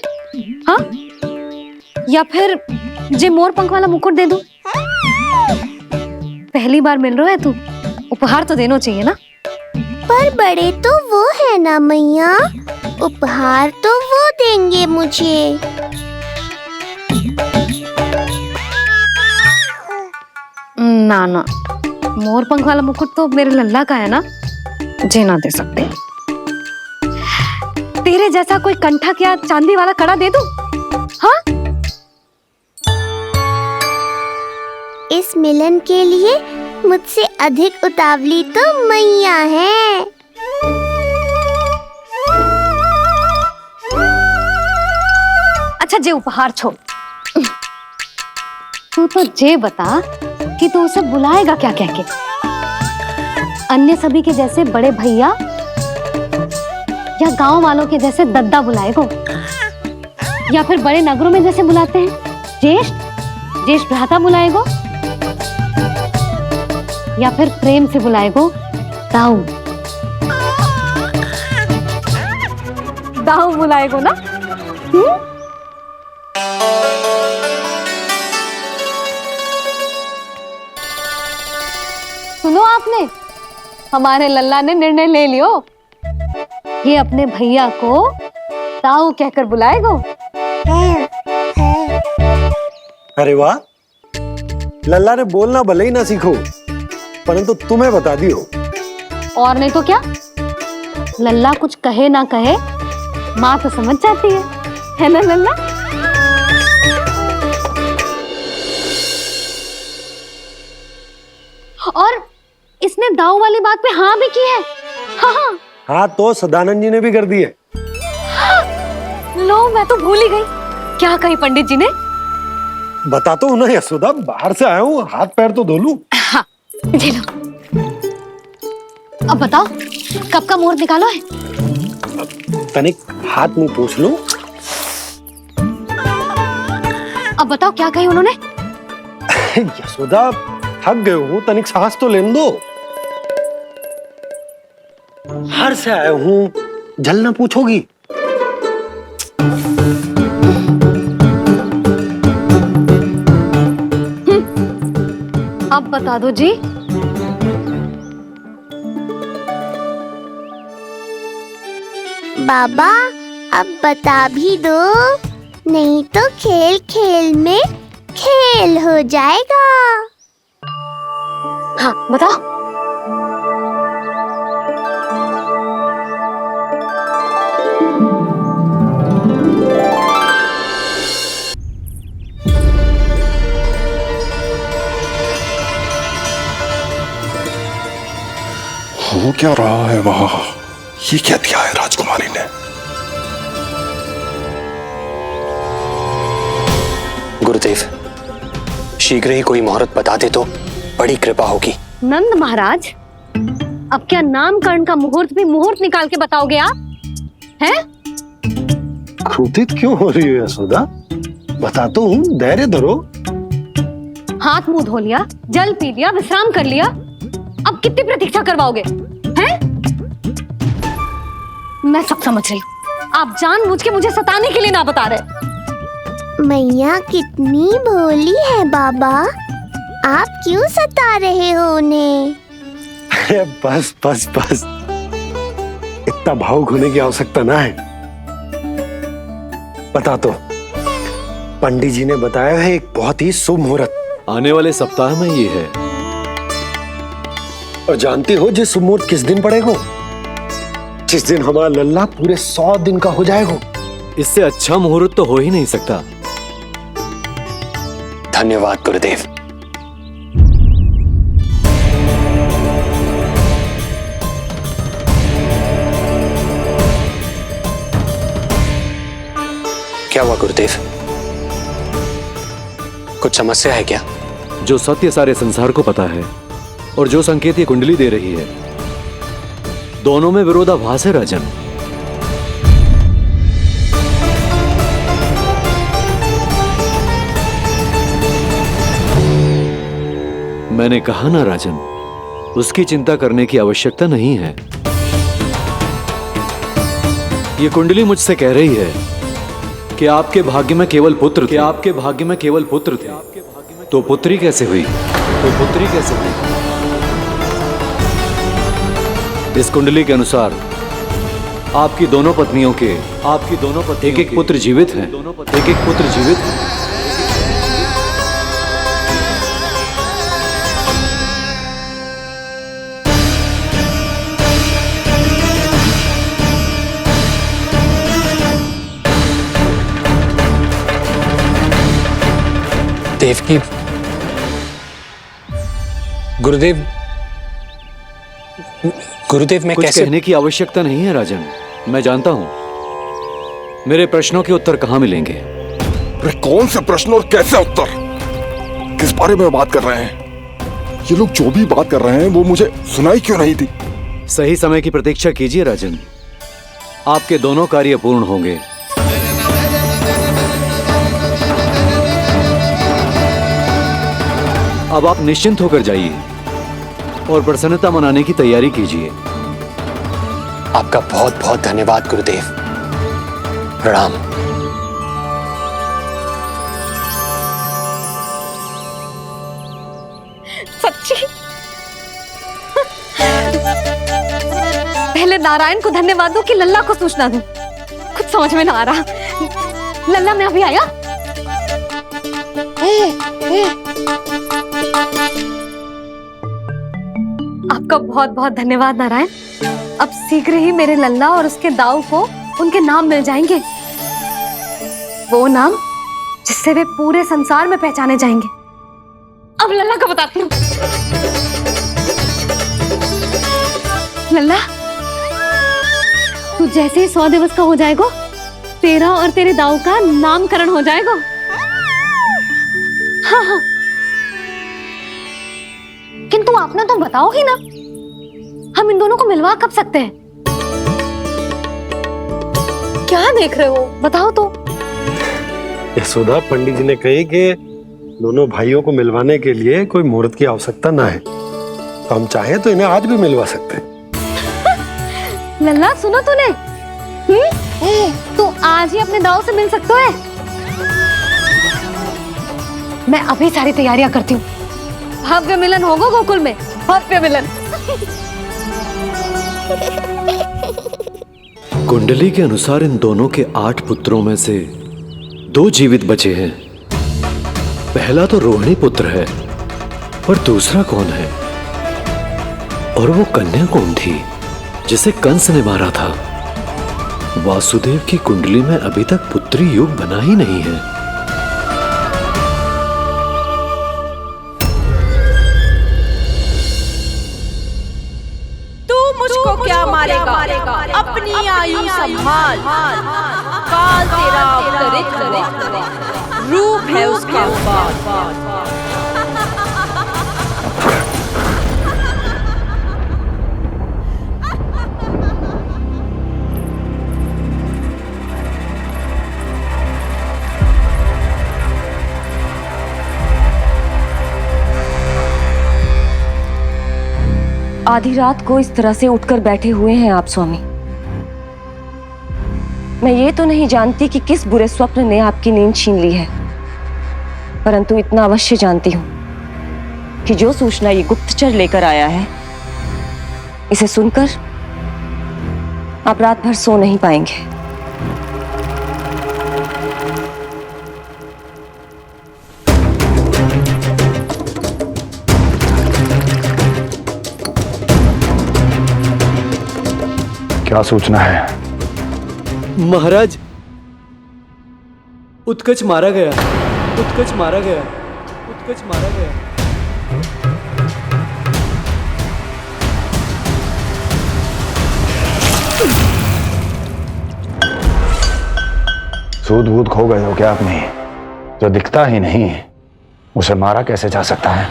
हाँ? या फिर जे मोर पंख वाला मुकुट दे दूं? पहली बार मिल रहा है तू, उपहार तो देना चाहिए ना? पर बड़े तो वो है ना मैया, उपहार तो वो देंगे मुझे। ना ना, मोर पंख वाला मुकुट तो मेरे लल्ला का है ना, जे ना दे सकते। तेरे जैसा कोई कंठक या चांदी वाला कड़ा दे दूं? हाँ? इस मिलन के लिए मुझसे अधिक उतावली तो मैया है। अच्छा, जे उपहार छोड़, तू तो जे बता कि तू उसे बुलाएगा क्या कह के? अन्य सभी के जैसे बड़े भैया या गांव वालों के जैसे दद्दा बुलाएगो, या फिर बड़े नगरों में जैसे बुलाते हैं ज्येष्ठ भ्राता बुलाएगो, या फिर प्रेम से बुलाएगो दाऊ बुलाएगो ना? सुनो आपने, हमारे लल्ला ने निर्णय ले लियो, ये अपने भैया को ताऊ कहकर बुलाएगो। अरे वाह, लल्ला ने बोलना भले ही ना सीखो, परंतु तुम्हें बता दियो। और नहीं तो क्या, लल्ला कुछ कहे ना कहे माँ तो समझ जाती है ना लल्ला? और इसने दाऊ वाली बात पे हाँ भी की है। हाँ, हाँ तो सदानंद जी ने भी कर दी है। लो, मैं तो भूल ही गई। क्या कही पंडित जी ने? बता तो ना यशोदा, बाहर से आया हूँ, हाथ पैर तो धो लूं। हाँ, ये लो। अब बताओ कब का मुहूर्त निकालो है? तनिक हाथ मुंह पोंछ लूं। अब बताओ क्या कही उन्होंने? यशोदा थक गए हूँ, तनिक सांस तो लेने दो। बाहर से आया हूँ, जल ना पूछोगी? अब बता दो जी। बाबा अब बता भी दो, नहीं तो खेल खेल में खेल हो जाएगा। हाँ बताओ। हो क्या रहा है वहां? ये क्या दिया है राजकुमारी ने? गुरुदेव, शीघ्र ही कोई मुहूर्त बता दे तो बड़ी कृपा होगी। नंद महाराज, अब क्या नामकरण का मुहूर्त भी मुहूर्त निकाल के बताओगे आप? हैं? क्रोधित क्यों हो रही हो यशोदा? बता तो हूँ, धैर्य धरो। हाथ मुंह धो लिया, जल पी लिया, विश्राम कर लिया, अब कितनी प्रतीक्षा करवाओगे? हैं? मैं सब समझ रही हूँ, आप जानबूझ के मुझे सताने के लिए ना बता रहे। मैया कितनी भोली है बाबा, आप क्यों सता रहे हो उन्हें? बस बस बस, इतना भावुक होने की आवश्यकता ना है। बता तो, पंडित जी ने बताया है एक बहुत ही शुभ मुहूर्त आने वाले सप्ताह में ये है। और जानती हो जिस शुभ मुहूर्त किस दिन पड़ेगा? जिस दिन हमारा लल्ला पूरे 100 दिन का हो जाएगा। इससे अच्छा मुहूर्त तो हो ही नहीं सकता। धन्यवाद गुरुदेव। क्या हुआ गुरुदेव? कुछ समस्या है क्या? जो सत्य सारे संसार को पता है और जो संकेत ये कुंडली दे रही है, दोनों में विरोधाभास है राजन। मैंने कहा ना राजन, उसकी चिंता करने की आवश्यकता नहीं है। ये कुंडली मुझसे कह रही है कि आपके भाग्य में केवल पुत्र थे। आपके भाग्य में केवल पुत्र थे, तो पुत्री कैसे हुई? इस कुंडली के अनुसार आपकी दोनों पत्नियों के एक एक पुत्र जीवित हैं। देवकी, गुरुदेव मैं कुछ कैसे? कहने की आवश्यकता नहीं है राजन, मैं जानता हूं मेरे प्रश्नों के उत्तर कहां मिलेंगे। अरे कौन से प्रश्न और कैसे उत्तर? किस बारे में बात कर रहे हैं? ये लोग जो भी बात कर रहे हैं वो मुझे सुनाई क्यों नहीं थी? सही समय की प्रतीक्षा कीजिए राजन, आपके दोनों कार्य पूर्ण होंगे। अब आप निश्चिंत होकर जाइए और प्रसन्नता मनाने की तैयारी कीजिए। आपका बहुत बहुत धन्यवाद गुरुदेव। प्रणाम। सच्ची? पहले नारायण को धन्यवाद दो कि लल्ला को सूचना दूं। कुछ समझ में ना आ रहा। लल्ला मैं अभी आया। आपका बहुत बहुत धन्यवाद नारायण। अब शीघ्र ही मेरे लल्ला और उसके दाऊ को उनके नाम मिल जाएंगे, वो नाम जिससे वे पूरे संसार में पहचाने जाएंगे। अब लल्ला को बताती हूँ। लल्ला, तू जैसे ही 100 दिवस का हो जाएगा तेरा और तेरे दाऊ का नामकरण हो जाएगा। हाँ हाँ, किंतु आपने तो बताओ ही ना, हम इन दोनों को मिलवा कब सकते हैं? क्या देख रहे हो, बताओ तो। यशोदा, पंडित जी ने कही कि दोनों भाइयों को मिलवाने के लिए कोई मुहूर्त की आवश्यकता ना है, तो हम चाहें तो इन्हें आज भी मिलवा सकते हैं। लल्ला सुनो तूने, तू आज ही अपने दाऊ से मिल सकता है। मैं अभी सारी तैयारियां करती हूँ, भव्य मिलन होगा गोकुल में, भव्य मिलन। कुंडली के अनुसार इन दोनों के 8 पुत्रों में से 2 जीवित बचे हैं। पहला तो रोहिणी पुत्र है, पर दूसरा कौन है? और वो कन्या कौन थी जिसे कंस ने मारा था? वासुदेव की कुंडली में अभी तक पुत्री योग बना ही नहीं है। तू मुझको क्या मारेगा? अपनी आयु संभाल, काल तेरा अवतरित रूप है उसका उपाय। आधी रात को इस तरह से उठकर बैठे हुए हैं आप स्वामी। मैं ये तो नहीं जानती कि किस बुरे स्वप्न ने आपकी नींद छीन ली है, परंतु इतना अवश्य जानती हूं कि जो सूचना ये गुप्तचर लेकर आया है, इसे सुनकर आप रात भर सो नहीं पाएंगे। क्या सूचना है? महाराज, उत्कच मारा गया, उत्कच मारा गया, उत्कच मारा गया। सूद बूद खो गए हो क्या अपनी? जो दिखता ही नहीं उसे मारा कैसे जा सकता है?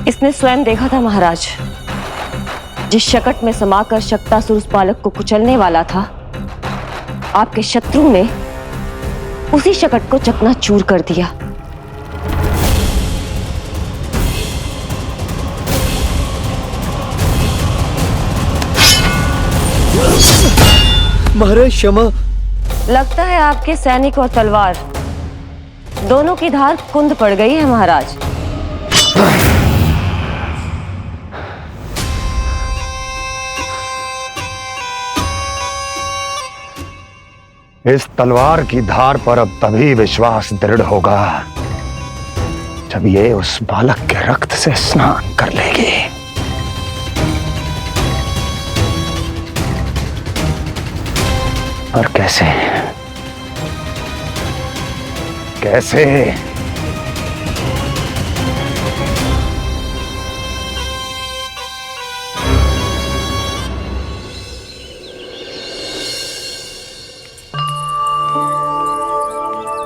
इसने स्वयं देखा था महाराज। जिस शकट में समाकर शक्तासुर उस बालक को कुचलने वाला था, आपके शत्रु ने उसी शकट को चकनाचूर कर दिया। महाराज क्षमा। लगता है आपके सैनिक और तलवार दोनों की धार कुंद पड़ गई है महाराज। इस तलवार की धार पर अब तभी विश्वास दृढ़ होगा जब ये उस बालक के रक्त से स्नान कर लेगी। और कैसे? कैसे?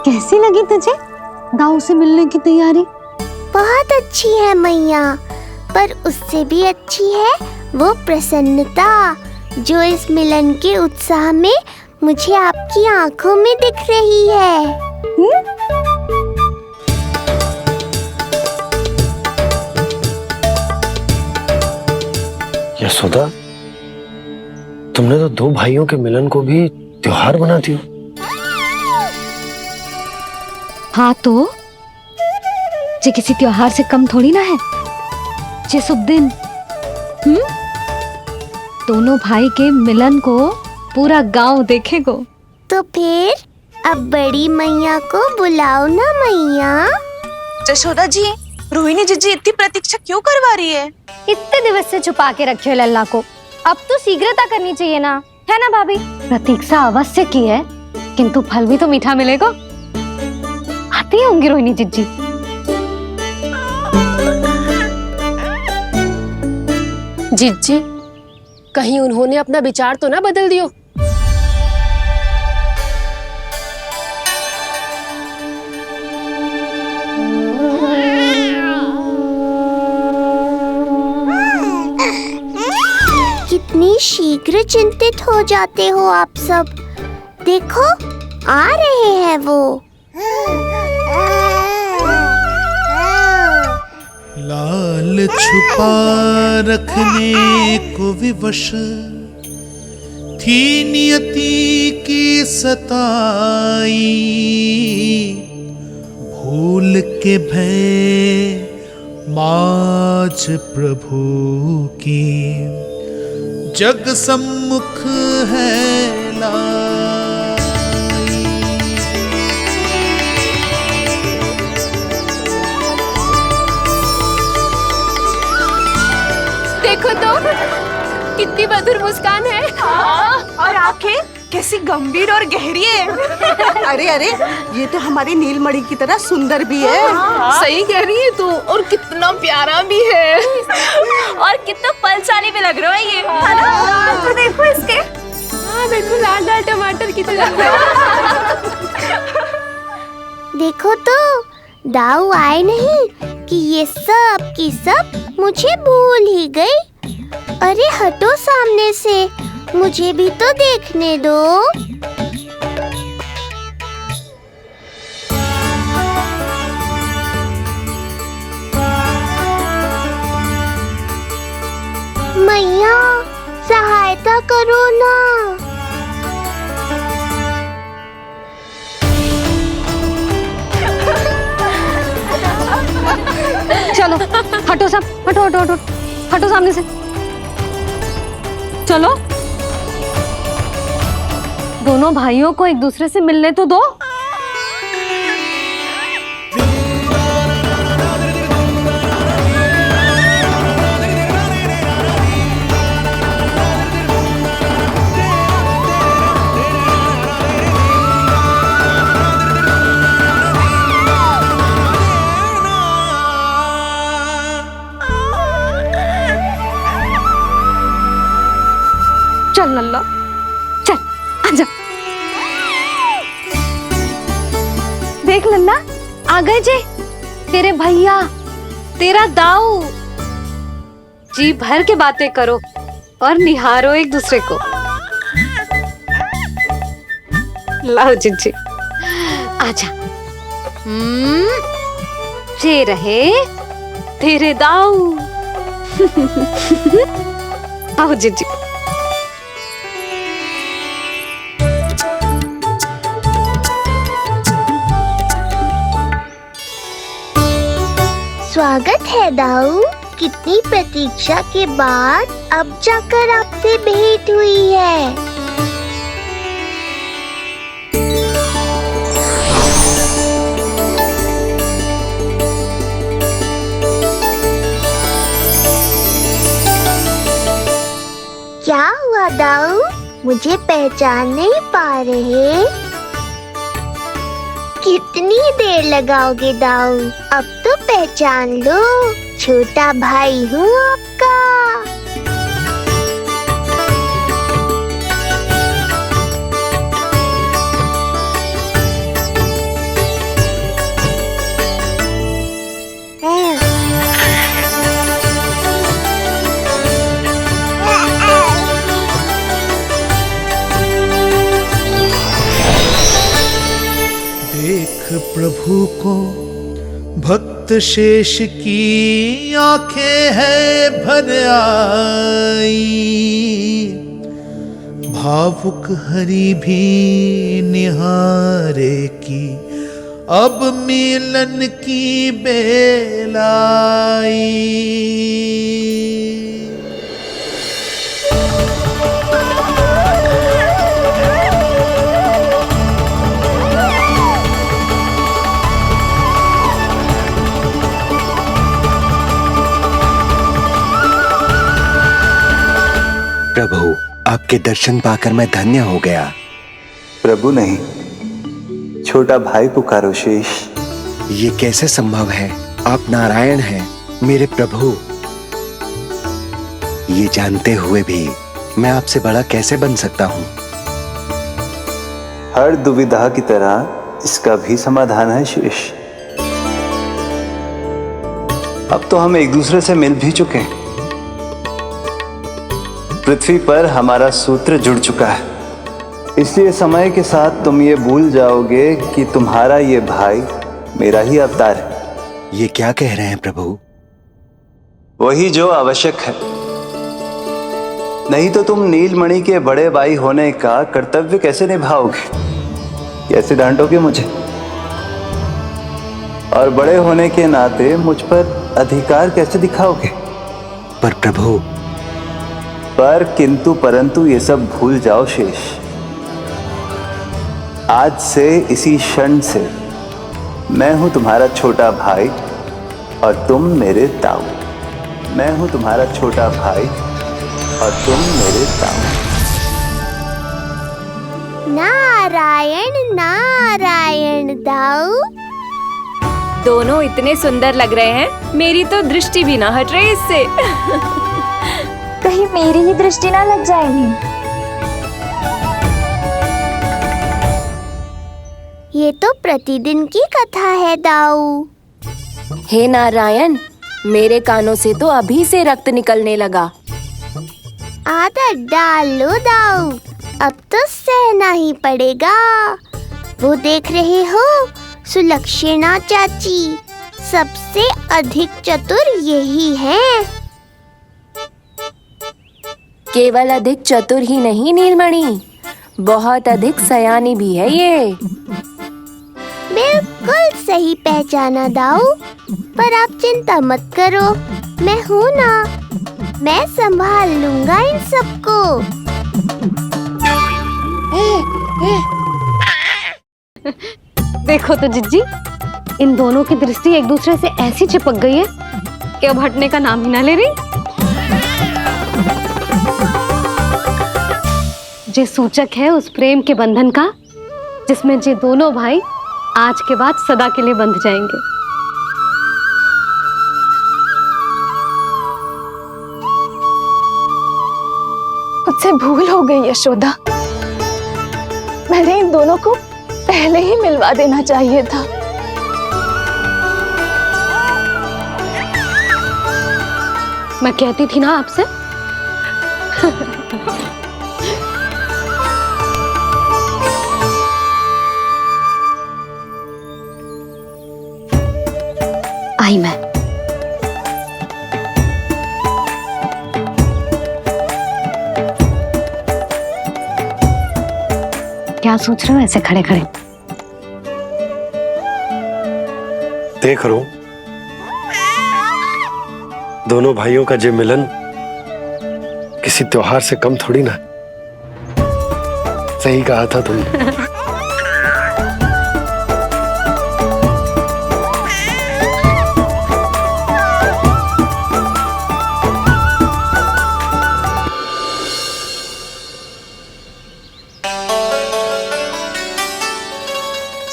कैसी लगी तुझे दाऊ से मिलने की तैयारी? बहुत अच्छी है मैया, पर उससे भी अच्छी है वो प्रसन्नता जो इस मिलन के उत्साह में मुझे आपकी आंखों में दिख रही है। यशोदा, तुमने तो 2 भाइयों के मिलन को भी त्योहार बना दिया। हाँ तो ये किसी त्योहार से कम थोड़ी ना है। ये शुभ दिन दोनों भाई के मिलन को पूरा गांव देखेगो। तो फिर अब बड़ी मैया को बुलाओ ना मैया। यशोदा जी, रोहिणी जीजी इतनी प्रतीक्षा क्यों करवा रही है? इतने दिवस से छुपा के रखे हो लल्ला को, अब तो शीघ्रता करनी चाहिए ना, है ना भाभी? प्रतीक्षा अवश्य की है, किंतु फल भी तो मीठा मिलेगा। आती होंगी रोहिणी जीजी। जीजी, कहीं उन्होंने अपना विचार तो ना बदल दियो? शीघ्र चिंतित हो जाते हो आप सब। देखो आ रहे हैं वो। लाल छुपा रखने को विवश थी नियति की सताई, भूल के भय माज प्रभु की जग सम्मुख है लाई। देखो तो कितनी मधुर मुस्कान है। और आंखें कैसी गंभीर और गहरी है। अरे अरे, ये तो हमारी नीलमणि की तरह सुंदर भी है। सही कह रही है तू, और कितना प्यारा भी है। और कितना बलशाली भी लग रहा है ये, है ना? तो देखो इसके। हाँ बिल्कुल लाल लाल टमाटर की तरह। देखो तो दाऊ आए नहीं कि ये सब की सब मुझे भूल ही गई। अरे हटो सामने से, मुझे भी तो देखने दो। मैया सहायता करो ना। चलो हटो सब, हटो हटो हटो, हटो सामने से। चलो दोनों भाइयों को एक दूसरे से मिलने तो दो। चल लल्ला, चल आजा। देख लल्ला, आ गए जे तेरे भैया, तेरा दाऊ। जी भर के बातें करो और निहारो एक दूसरे को। लाओ जिज्जी, आजा। जे रहे तेरे दाऊ। आओ जिज्जी। स्वागत है दाऊ। कितनी प्रतीक्षा के बाद अब जाकर आपसे भेंट हुई है। क्या हुआ दाऊ, मुझे पहचान नहीं पा रहे? कितनी देर लगाओगे दाऊ? अब तो पहचान लो, छोटा भाई हूँ आपका। देख प्रभु को भक्त शेष की आंखें है भर आई, भावुक हरि भी निहारे की अब मिलन की बेलाई। प्रभु, आपके दर्शन पाकर मैं धन्य हो गया। प्रभु नहीं, छोटा भाई पुकारो शेष। ये कैसे संभव है? आप नारायण हैं, मेरे प्रभु। ये जानते हुए भी मैं आपसे बड़ा कैसे बन सकता हूँ? हर दुविधा की तरह इसका भी समाधान है शेष। अब तो हम एक दूसरे से मिल भी चुके हैं। पृथ्वी पर हमारा सूत्र जुड़ चुका है, इसलिए समय के साथ तुम ये भूल जाओगे कि तुम्हारा ये भाई मेरा ही अवतार है। ये क्या कह रहे हैं प्रभु? वही जो आवश्यक है, नहीं तो तुम नीलमणि के बड़े भाई होने का कर्तव्य कैसे निभाओगे? कैसे डांटोगे मुझे? और बड़े होने के नाते मुझ पर अधिकार कैसे दिखाओगे? पर प्रभु, पर किंतु परंतु ये सब भूल जाओ शेष। आज से इसी क्षण से मैं हूं तुम्हारा छोटा भाई और तुम मेरे ताऊ। मैं हूं तुम्हारा छोटा भाई और तुम मेरे ताऊ। नारायण नारायण दाऊ। दोनों इतने सुंदर लग रहे हैं, मेरी तो दृष्टि भी ना हट रही इससे। कहीं मेरी ही दृष्टि ना लग जाएगी। ये तो प्रतिदिन की कथा है दाऊ। हे नारायण, मेरे कानों से तो अभी से रक्त निकलने लगा। आदत डाल लो दाऊ, अब तो सहना ही पड़ेगा। वो देख रहे हो, सुलक्षणा चाची सबसे अधिक चतुर यही है। केवल अधिक चतुर ही नहीं नीलमणि, बहुत अधिक सयानी भी है ये। बिल्कुल सही पहचाना दाऊ, पर आप चिंता मत करो, मैं हूँ ना, मैं संभाल लूंगा इन सबको। देखो तो जिज्जी, इन दोनों की दृष्टि एक दूसरे से ऐसी चिपक गई है कि अब हटने का नाम ही ना ले रही। ये सूचक है उस प्रेम के बंधन का जिसमें ये दोनों भाई आज के बाद सदा के लिए बंध जाएंगे। मुझसे भूल हो गई यशोदा, मैंने इन दोनों को पहले ही मिलवा देना चाहिए था। मैं कहती थी ना आपसे। आई मैं। क्या सोच रहे हो ऐसे खड़े खड़े? देख रहा हूं दोनों भाइयों का ये मिलन किसी त्योहार से कम थोड़ी ना। सही कहा था तुमने।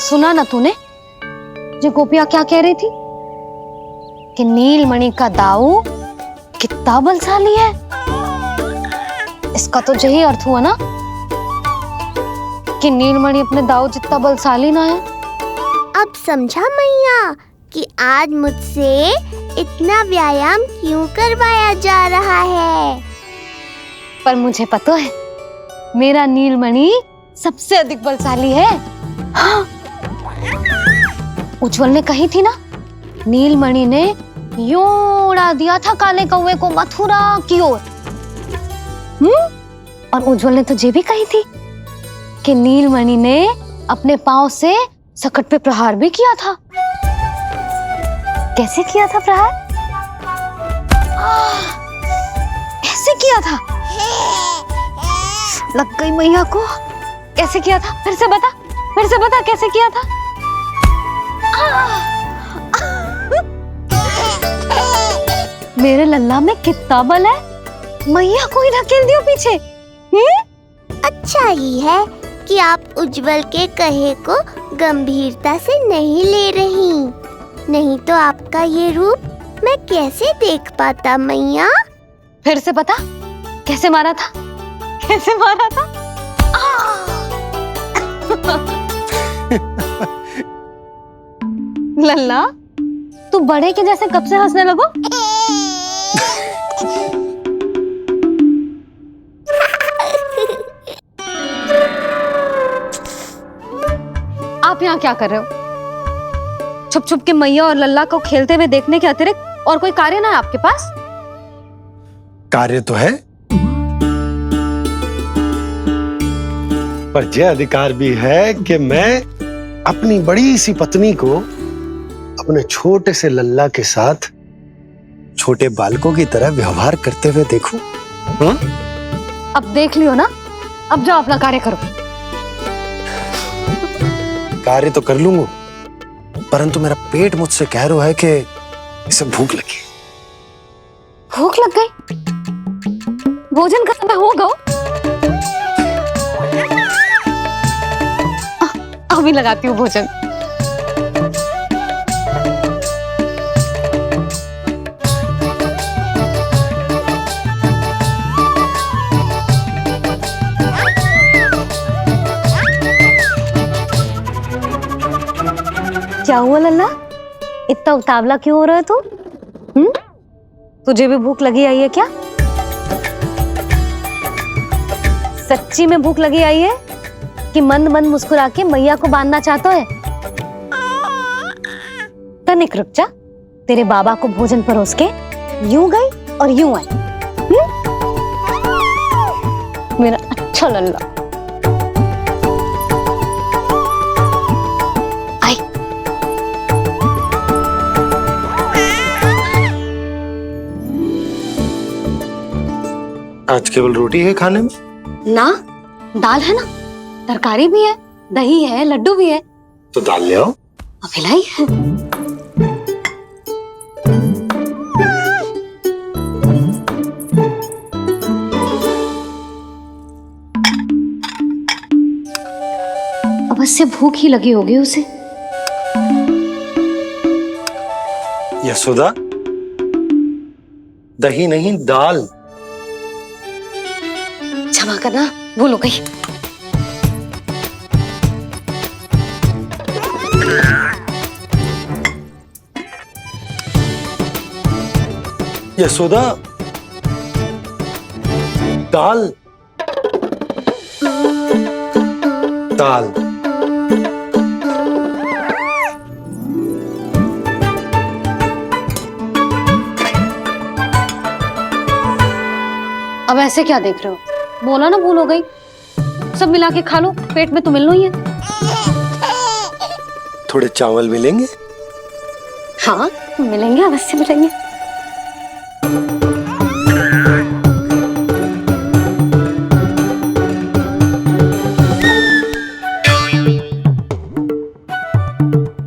सुना ना तूने जो गोपिया क्या कह रही थी कि नीलमणि का दाऊ कितना बलशाली है। इसका तो यही अर्थ हुआ ना कि नीलमणि अपने दाऊ जितना बलशाली ना है। अब समझा मैया कि आज मुझसे इतना व्यायाम क्यों करवाया जा रहा है। पर मुझे पता है मेरा नीलमणि सबसे अधिक बलशाली है। हाँ। उज्जवल ने कही थी ना, नीलमणि ने यूं उड़ा दिया था काले कौवे को मथुरा की ओर। और उज्जवल ने तो ये भी कही थी कि नीलमणि ने अपने पांव से सकट पे प्रहार भी किया था। कैसे किया था प्रहार? ऐसे किया था। लग गई मैया को। कैसे किया था? फिर से बता, फिर से बता कैसे किया था? मेरे लल्ला में कितना बल है। मैया को ही धकेल दियो पीछे। अच्छा ही है कि आप उज्जवल के कहे को गंभीरता से नहीं ले रही, नहीं तो आपका ये रूप मैं कैसे देख पाता मैया। फिर से बता कैसे मारा था, कैसे मारा था? लल्ला तू बड़े के जैसे कब से हंसने लगो? आप यहाँ क्या कर रहे हो? छुप छुप के मैया और लल्ला को खेलते हुए देखने के अतिरिक्त और कोई कार्य ना है आपके पास? कार्य तो है, पर यह अधिकार भी है कि मैं अपनी बड़ी सी पत्नी को अपने छोटे से लल्ला के साथ छोटे बालकों की तरह व्यवहार करते हुए देखूं। हाँ? अब देख लियो ना, अब जाओ अपना कार्य करो। कार्य तो कर लूंगा, परंतु मेरा पेट मुझसे कह रहा है कि इसे भूख लगी। भूख लग गई? भोजन का समय होगा। अभी लगाती हूँ भोजन। क्या हुआ लल्ला, इतना उतावला क्यों हो रहा है तू? तुझे भी भूख लगी आई है क्या? सच्ची में भूख लगी आई है कि मंद मंद मुस्कुरा के मैया को बांधना चाहता है? तनिक रुक जा, तेरे बाबा को भोजन परोस के यूं गई और यूं आई। मेरा अच्छा लल्ला। आई। आज केवल रोटी है खाने में? ना, दाल है ना, तरकारी भी है, दही है, लड्डू भी है। तो दाल ले आओ। अभी लाई है। अवश्य भूख ही लगी होगी उसे। यशोदा, दही नहीं दाल। क्षमा करना, भूल हो गई। यशोदा, दाल दाल। अब ऐसे क्या देख रहे हो? बोला ना भूल हो गई। सब मिला के खा लो, पेट में तो मिलना ही है। थोड़े चावल मिलेंगे? हाँ मिलेंगे, अवश्य मिलेंगे।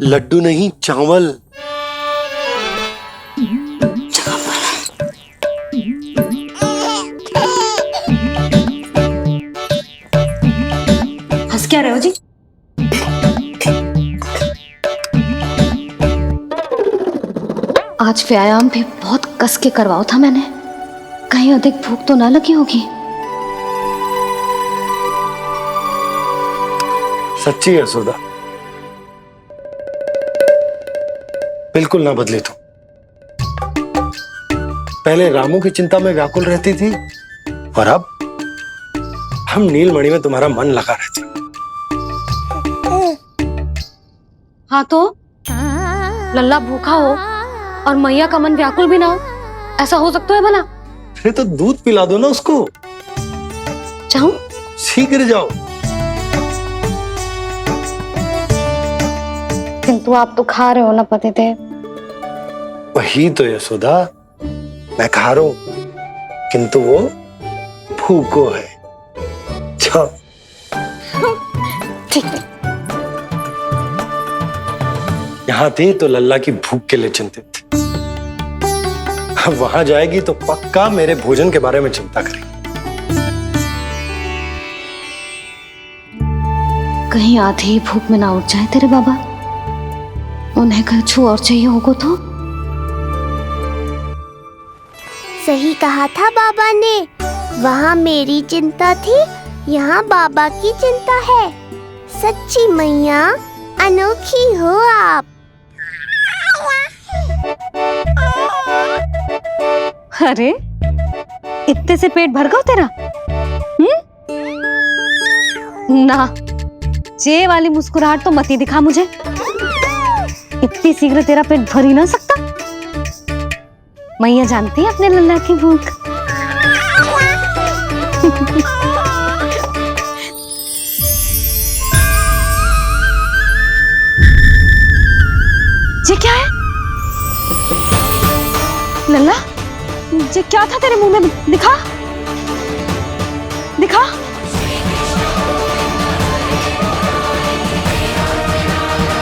लड्डू नहीं, चावल। हंस क्या रहे हो जी? आज व्यायाम भी बहुत कस के करवाओ था मैंने, कहीं अधिक भूख तो ना लगी होगी। सच्ची है यशोदा, बिल्कुल ना बदले तुम। पहले रामू की चिंता में व्याकुल रहती थी और अब हम नीलमणि में तुम्हारा मन लगा रहता। हाँ तो लल्ला भूखा हो और मैया का मन व्याकुल भी ना हो, ऐसा हो सकता है भला? अरे तो दूध पिला दो ना उसको। जाऊं? शीघ्र जाओ। किंतु आप तो खा रहे हो ना पतिदेव। वही तो यशोदा, मैं खा रहा हूं, किंतु वो भूखो है। जाओ। ठीक है। यहाँ थी तो लल्ला की भूख के लिए चिंतित थी, अब वहां जाएगी तो पक्का मेरे भोजन के बारे में चिंता करेगी। कहीं आधी ही भूख में ना उठ जाए तेरे बाबा, उन्हें कुछ और चाहिए होगा तो? सही कहा था बाबा ने, वहाँ मेरी चिंता थी, यहाँ बाबा की चिंता है। सच्ची मैया, अनोखी हो आप। अरे इतने से पेट भर गया तेरा? ना, ये वाली मुस्कुराहट तो मत ही दिखा मुझे। इतनी शीघ्र तेरा पेट भर ही ना सकता। मैया जानती है अपने लल्ला की भूख। ये क्या है लल्ला? ये क्या था तेरे मुंह में? दिखा।